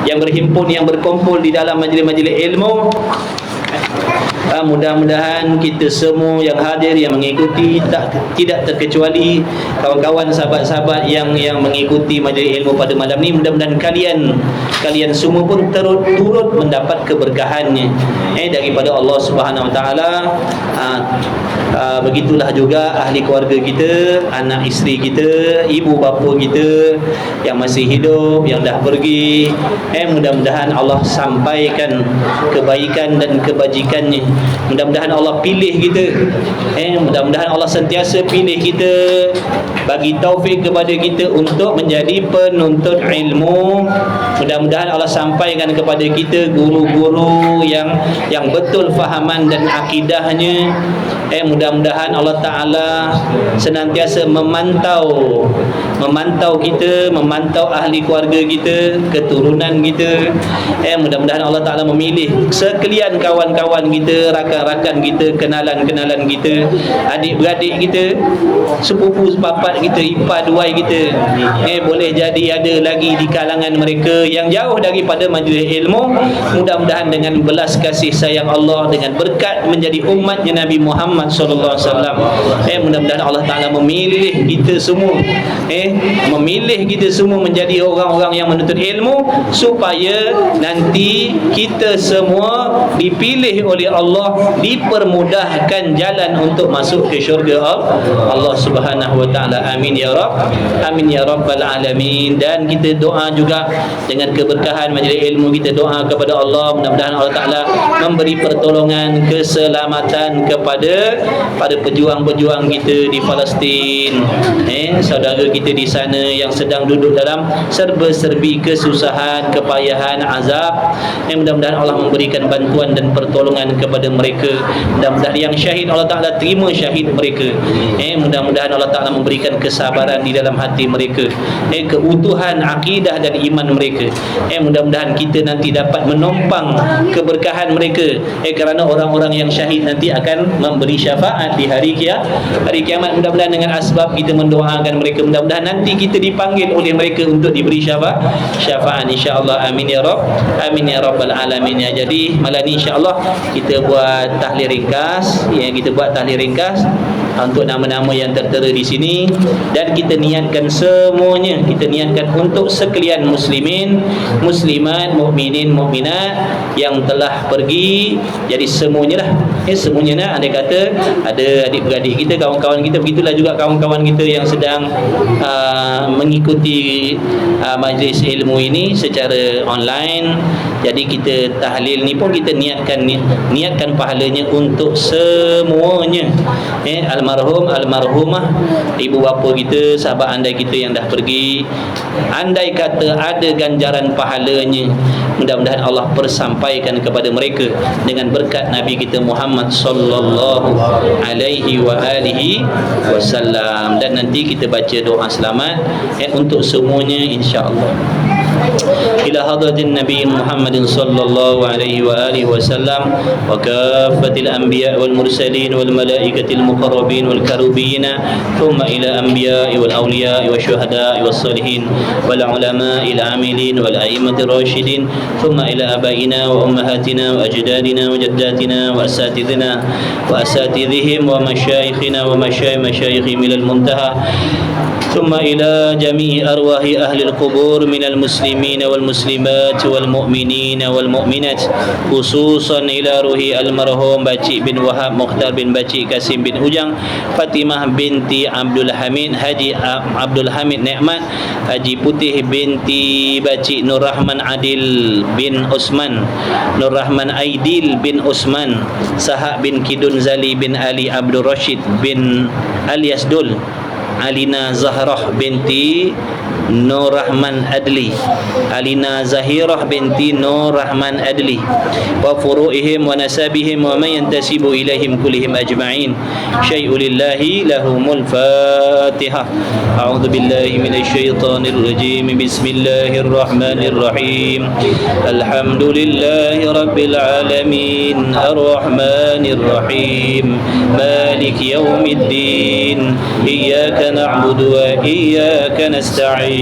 yang berhimpun, yang berkumpul di dalam majlis-majlis ilmu, Mudah-mudahan kita semua yang hadir, yang mengikuti, tidak terkecuali kawan-kawan, sahabat-sahabat yang mengikuti majlis ilmu pada malam ni, mudah-mudahan kalian semua pun turut mendapat keberkahannya daripada Allah Subhanahu Wa Taala. Begitulah juga ahli keluarga kita, anak isteri kita, ibu bapa kita yang masih hidup, yang dah pergi. Mudah-mudahan Allah sampaikan kebaikan dan kebajikannya. Mudah-mudahan Allah pilih kita. Mudah-mudahan Allah sentiasa pilih kita, bagi taufik kepada kita untuk menjadi penuntut ilmu. Mudah-mudahan Allah sampaikan kepada kita guru-guru yang betul fahaman dan akidahnya. Mudah-mudahan Allah Ta'ala senantiasa memantau kita, memantau ahli keluarga kita, keturunan kita. Mudah-mudahan Allah Ta'ala memilih sekalian kawan-kawan kita, rakan-rakan kita, kenalan-kenalan kita, adik-beradik kita, sepupu sepapat kita, ipar duai kita. Boleh jadi ada lagi di kalangan mereka yang jauh daripada majlis ilmu. Mudah-mudahan dengan belas kasih sayang Allah, dengan berkat menjadi umatnya Nabi Muhammad sallallahu alaihi wasallam, mudah-mudahan Allah Ta'ala memilih kita semua, memilih kita semua menjadi orang-orang yang menuntut ilmu, supaya nanti kita semua dipilih oleh Allah, dipermudahkan jalan untuk masuk ke syurga Allah Subhanahu Wa Ta'ala. Amin ya Rabb, amin ya Rabbal Alamin. Dan kita doa juga dengan keberkahan majlis ilmu, kita doa kepada Allah, mudah-mudahan Allah Ta'ala memberi pertolongan, keselamatan kepada pejuang-pejuang kita di Palestin, saudara kita di sana yang sedang duduk dalam serba-serbi kesusahan, kepayahan, azab. Mudah-mudahan Allah memberikan bantuan dan pertolongan kepada mereka. Mudah-mudahan yang syahid Allah Ta'ala terima syahid mereka. Mudah-mudahan Allah Ta'ala memberikan kesabaran di dalam hati mereka, keutuhan akidah dan iman mereka. Mudah-mudahan kita nanti dapat menumpang keberkahan mereka, kerana orang-orang yang syahid nanti akan memberi syafaat di hari kiamat. Mudah-mudahan dengan asbab kita mendoakan mereka, mudah-mudahan nanti kita dipanggil oleh mereka untuk diberi syafaat, insya-Allah. Amin ya Rabb, amin ya Rabbal Alamin. Jadi malam ni insya-Allah kita buat tahlil ringkas, untuk nama-nama yang tertera di sini, dan kita niatkan semuanya, kita niatkan untuk sekalian muslimin, muslimat, mukminin, mukminat yang telah pergi. Jadi semuanya lah, semuanya lah. Andai kata ada adik-beradik kita, kawan-kawan kita, begitulah juga kawan-kawan kita yang sedang mengikuti majlis ilmu ini secara online. Jadi kita tahlil ni pun kita niatkan pahalanya untuk semuanya. Almarhum, almarhumah, ibu bapa kita, sahabat andai kita yang dah pergi, andai kata ada ganjaran pahalanya, mudah-mudahan Allah persampaikan kepada mereka dengan berkat Nabi kita Muhammad sallallahu alaihi wa alihi wasallam. Dan nanti kita baca doa selamat untuk semuanya, insya-Allah. إلى حضرة النبي محمد صلى الله عليه وآله وسلم وكافة الأنبياء والمرسلين والملائكة المقربين والكروبين، ثم إلى أنبياء والأولياء والشهداء والصالحين والعلماء العاملين والأئمة الراشدين، ثم إلى آبائنا وأمهاتنا وأجدادنا وجداتنا وأساتذتنا وأساتذهم ومشايخنا ومشايخ مشايخهم إلى المنتهى، ثم إلى جميع أرواح أهل القبور من المسلمين والمسلمات والمؤمنين والمؤمنات، خصوصا إلى روح المرحوم Bacik bin Wahab Mukhtar bin Bacik Kasim bin Ujang, Fatimah binti Abdul Hamid, Haji Abdul Hamid Nikmat, Haji Putih binti Bacik Nur Rahman Adil bin Osman, Nur Rahman Aidil bin Osman, Sahak bin Kidun Zali bin Ali Abdul Rashid bin alias Dul, Alina Zahrah binti Nur Rahman Adli, Alina Zahirah binti Nur Rahman Adli, wa furu'ihim wa nasabihim wa man yantasibu ilaihim kullihim ajma'in. Syai'ulillahi lahumul Fatihah. A'udzu billahi minasy syaithanir rajim. Bismillahirrahmanirrahim. Alhamdulillahi rabbil alamin, arrahmanir rahim, maliki yaumiddin, iyyaka na'budu wa iyyaka nasta'in,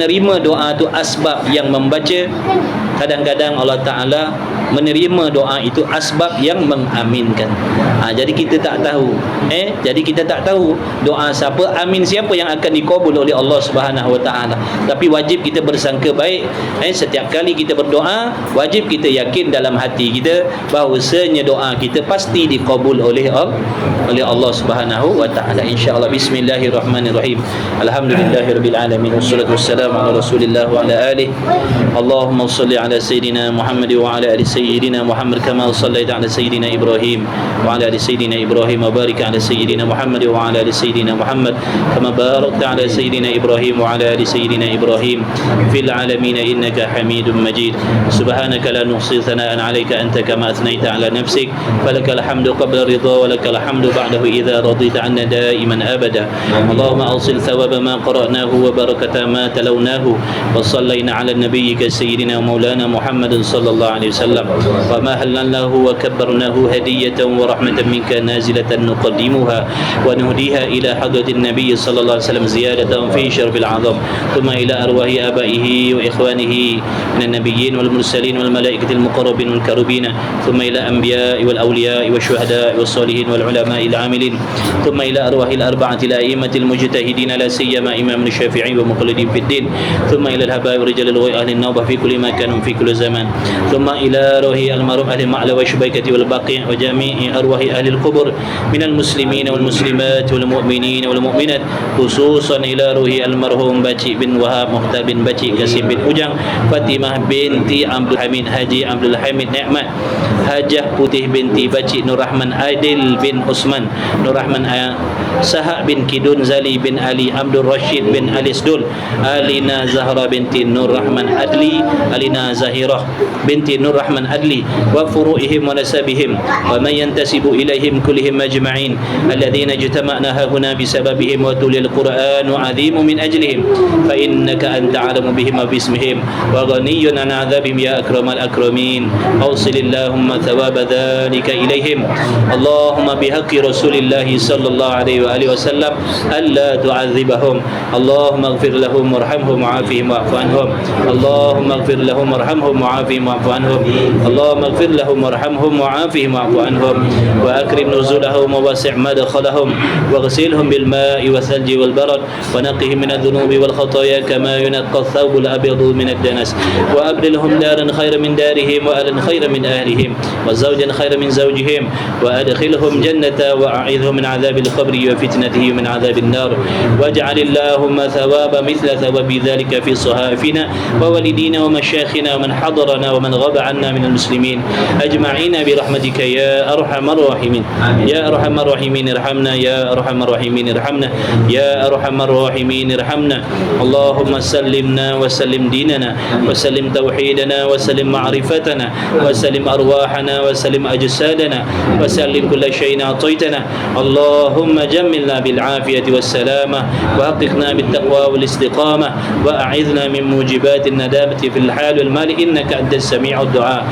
menerima doa tu asbab yang membaca, kadang-kadang Allah Ta'ala menerima doa itu asbab yang mengaminkan. Jadi kita tak tahu jadi kita tak tahu doa siapa, amin siapa yang akan dikabul oleh Allah Subhanahu Wa Ta'ala. Tapi wajib kita bersangka baik. Setiap kali kita berdoa, wajib kita yakin dalam hati kita bahawasanya doa kita pasti dikabul oleh Allah Subhanahu Wa Ta'ala, insya-Allah. Bismillahirrahmanirrahim. Alhamdulillahirabbil alamin, wassalatu wassalamu ala Rasulillah wa ala alihi. Allahumma shalli ala sayyidina Muhammad wa ala ali sayyidina Muhammad kama shallaita ala sayyidina Ibrahim wa ala ali sayyidina Ibrahim wa barik ala sayyidina Muhammad wa ala ali sayyidina Muhammad kama barakta ala sayyidina Ibrahim wa ala ali sayyidina Ibrahim fil alamin innaka Hamidum Majid. Subhanaka la nuhsi thana'an 'alaika anta kama athnaita ala nafsik falakal hamdu qabla ridha wa lakal hamdu ba'dahu idza radita 'anna da'iman abada. Allahumma awsil thawaba ma qara'nahu wa barakata ma talawnahu wa sallayna 'ala nabiyyika sayyidina maulana Muhammad sallallahu alaihi wasallam wa ma halalnahu wa kabbarnahu hadiyatan wa rahmatan minka nazilatan nuqaddimuha wa nuhdiha ila hadratin nabiy sallallahu alaihi wasallam ziyadatan fi syarfil 'azam thumma ila arwahi abaihi wa ikhwanihi minan nabiyyin wal mursalin wal malaikatil muqarrabin wal karubin thumma ila anbiya'i wal awliya'i wash syuhada'i was salihin wal ulama'il 'amilin thumma ila arwahil arba'atil a'immatil mujtahidin la siyama imam Syafi'i wa muqallidin fid din thumma ila al habaib rijalil ghaib ahli an-nawbah fi kulli makan fi kulli zaman thumma ila ruhi al-marhum ahli al-ma'la wa shubaikati wal baqi' wa jami'i arwahi ahli al-qubur min al-muslimin wal muslimat wal mu'minin wal mu'minat khususan ila ruhi al-marhum Baci bin Wahab Mukhtar bin Baci Kasim bin Ujang Fatimah binti Abdul Hamid Haji Abdul Hamid Ni'mat Hajah Putih binti Baci Nur Rahman Adil bin Usman Nur Rahman Sahak bin Kidun Zali bin Ali Abdul Rashid bin Alisdul Alina Zahra binti Nur Rahman Adli Alina Zahirah binti Nur Rahman Adli wa furu'ihim wa nasabihim wa man yantasibu ilaihim kullihim ajma'in alladhina ijtama'na hahuna bisababihim wa tulil Qur'an wa 'azimu min ajlihim fa innaka anta 'alamu bihim wa bismihim wa ghaniyyun 'an 'adzabihim ya akramal akramin awsilillahumma thawaba dhalika ilaihim Allahumma bihaqqi Rasulillah sallallahu alaihi wa alihi wasallam alla tu'adzibahum Allahumma ighfir lahum warhamhum wa'afihim wa'fu anhum Allahumma ighfir lahum warhamhum wa'afihim wa'fu anhum Allahumma ighfir lahum warhamhum wa'afihim wa'fu anhum wa akrim nuzulahum wa wasi' madkhalahum waghsilhum bil ma'i wal thalji wal barad wa naqihim min adh-dhunubi wal khataaya kama yunqqa ath-thawb al-abyadu min ad-danas wa abdilhum daran khayran min darihim wa ahlan khayran min ahlihim wa zawjan khayran min zawjihim wa adkhilhum jannata wa a'idhhum min 'adhabil qabri wa fitnatihi min 'adhabil nar waj'al Allahumma thawaba mithla thawabi dhalika fi sahafina wa walidina wa masyayikhina wa man hadarana wa man ghaba 'anna min al-muslimin ajma'ina bi rahmatika ya arhamar rahimin ya arhamar rahimin irhamna ya arhamar rahimin irhamna ya arhamar rahimin irhamna Allahumma sallimna wa sallim dinana wa sallim tauhidana wa sallim ma'rifatana wa sallim arwahana wa sallim ajsadana wa sallim kulla shay'in a'taytana Allahumma jammilna bil afiyati was salamah wa haqiqna bit taqwa wal istiqamah wa a'idhna min mujibatin nadamati fil hal wal mal innaka antas sami'ud du'a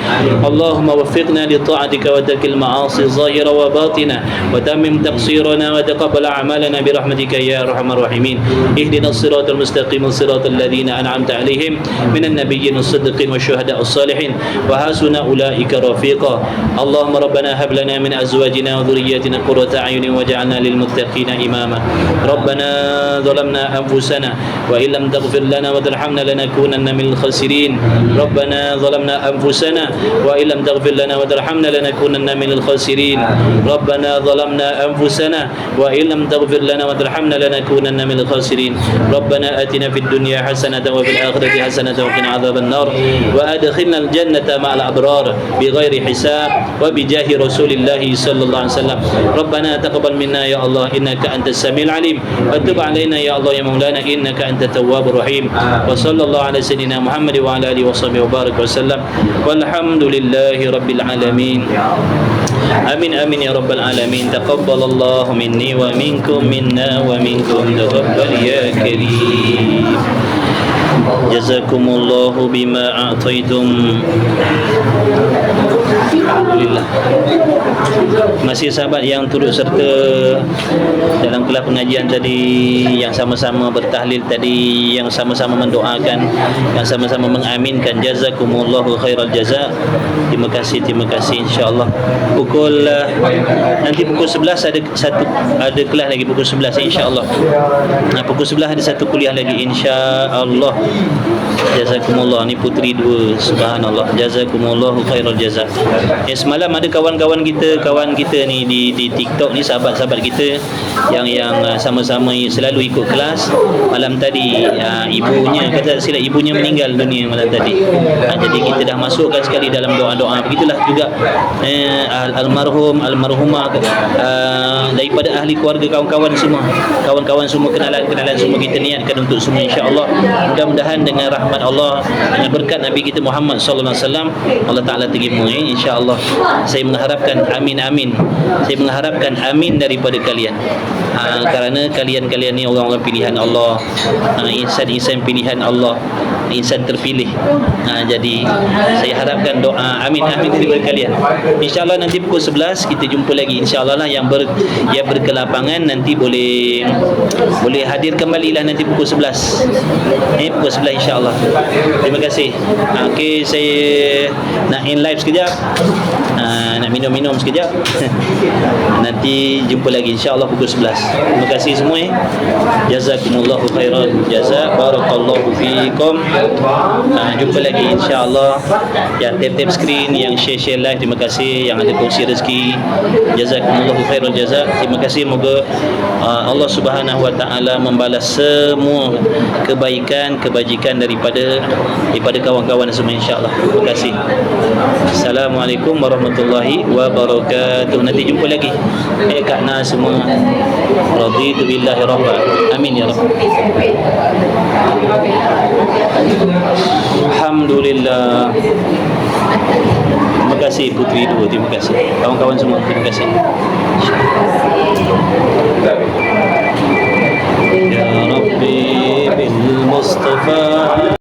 Allahumma waffiqna li ta'atika wa tarkil ma'asi zahira wa batina wa tammim taqsirana wa taqabbal a'malana bi rahmatika ya arhamar rahimin ihdinas siratal mustaqim siratal ladzina an'amta 'alaihim minan nabiyyin was-siddiqin wasyuhada'i was-salihin wa hasuna ulaika rafiqa Allahumma rabbana hab lana min azwajina wa dhurriyyatina qurrata a'yunin waj'alna lil muttaqina imama Rabbana zalamna anfusana wa illam taghfir lana wa tarhamna lanakunanna minal khasirin Rabbana zalamna anfusana wa illam taghfir lana wa tarhamna lanakunanna minal khasirin Rabbana zalamna anfusana wa illam taghfir lana wa tarhamna lanakunanna minal khasirin Rabbana atina fid dunya hasanatan wa fil akhirati hasanatan wa qina adzaban nar wa adkhilna al jannata ma'al abrar bighairi hisab wa bijahi Rasulillah sallallahu alaihi wasallam Rabbana taqabbal minna ya Allah innaka antas samiul alim wa tub alaina ya Allah ya maulana innaka antat tawwabur rahim wa sallallahu ala sayyidina Muhammad wa ala alihi wa sahbihi wa barik wa sallam walhamdulillahi rabbil alamin amin amin ya rabbal alamin taqabbalallahu minni wa minkum minna wa minkum taqabbal ya karim jazakumullahu bima a'taitum Alhamdulillah. Masih sahabat yang turut serta dalam kelas pengajian tadi, yang sama-sama bertahlil tadi, yang sama-sama mendoakan, yang sama-sama mengaminkan, jazakumullahu khairal jaza. Terima kasih insya-Allah. Nanti pukul 11 ada kelas lagi pukul 11 insya-Allah. Pukul 11 ada satu kuliah lagi insya-Allah. Jazakumullah, ni putri 2, subhanallah. Jazakumullahu khairal jaza. Semalam ada kawan kita ni di TikTok ni, sahabat-sahabat kita yang sama-sama selalu ikut kelas. Malam tadi ibunya, kata silap, ibunya meninggal dunia malam tadi. Jadi kita dah masukkan sekali dalam doa-doa. Begitulah juga almarhumah daripada ahli keluarga, kawan-kawan semua, kenalan semua kita niatkan untuk semua insya-Allah. Mudah-mudahan dengan rahmat Allah, dengan berkat Nabi kita Muhammad sallallahu alaihi wasallam, Allah Taala terima insya-Allah. Saya mengharapkan amin. Saya mengharapkan amin daripada kalian. Kerana kalian ni orang-orang pilihan Allah, insan-insan pilihan Allah, insan terpilih. Jadi saya harapkan doa amin daripada kalian. Insya-Allah nanti pukul 11 kita jumpa lagi insya-Allah lah. Yang berkelapangan nanti boleh hadir kembali lah nanti pukul 11. Pukul 11 insya-Allah. Terima kasih. Okey, saya nak end live sekejap. Nak minum sekejap. Nanti jumpa lagi insya-Allah pukul 11. Terima kasih semua. Jazakumullahu khairan jaza. Barakallahu fiikum. Jumpa lagi insya-Allah. Yang tap skrin, yang share live, terima kasih. Yang ada kongsi rezeki, jazakumullahu khairan jaza. Terima kasih. Moga Allah Subhanahu wa taala membalas semua kebajikan daripada kawan-kawan semua insya-Allah. Terima kasih. Assalamualaikum warahmatullahi wabarakatuh. Nanti jumpa lagi. Kak Na semua. Raditu billahi rabban. Amin ya rabb. Alhamdulillah. Terima kasih putri 2, terima kasih. Kawan-kawan semua, terima kasih. Ya Rabbi bil Mustafa.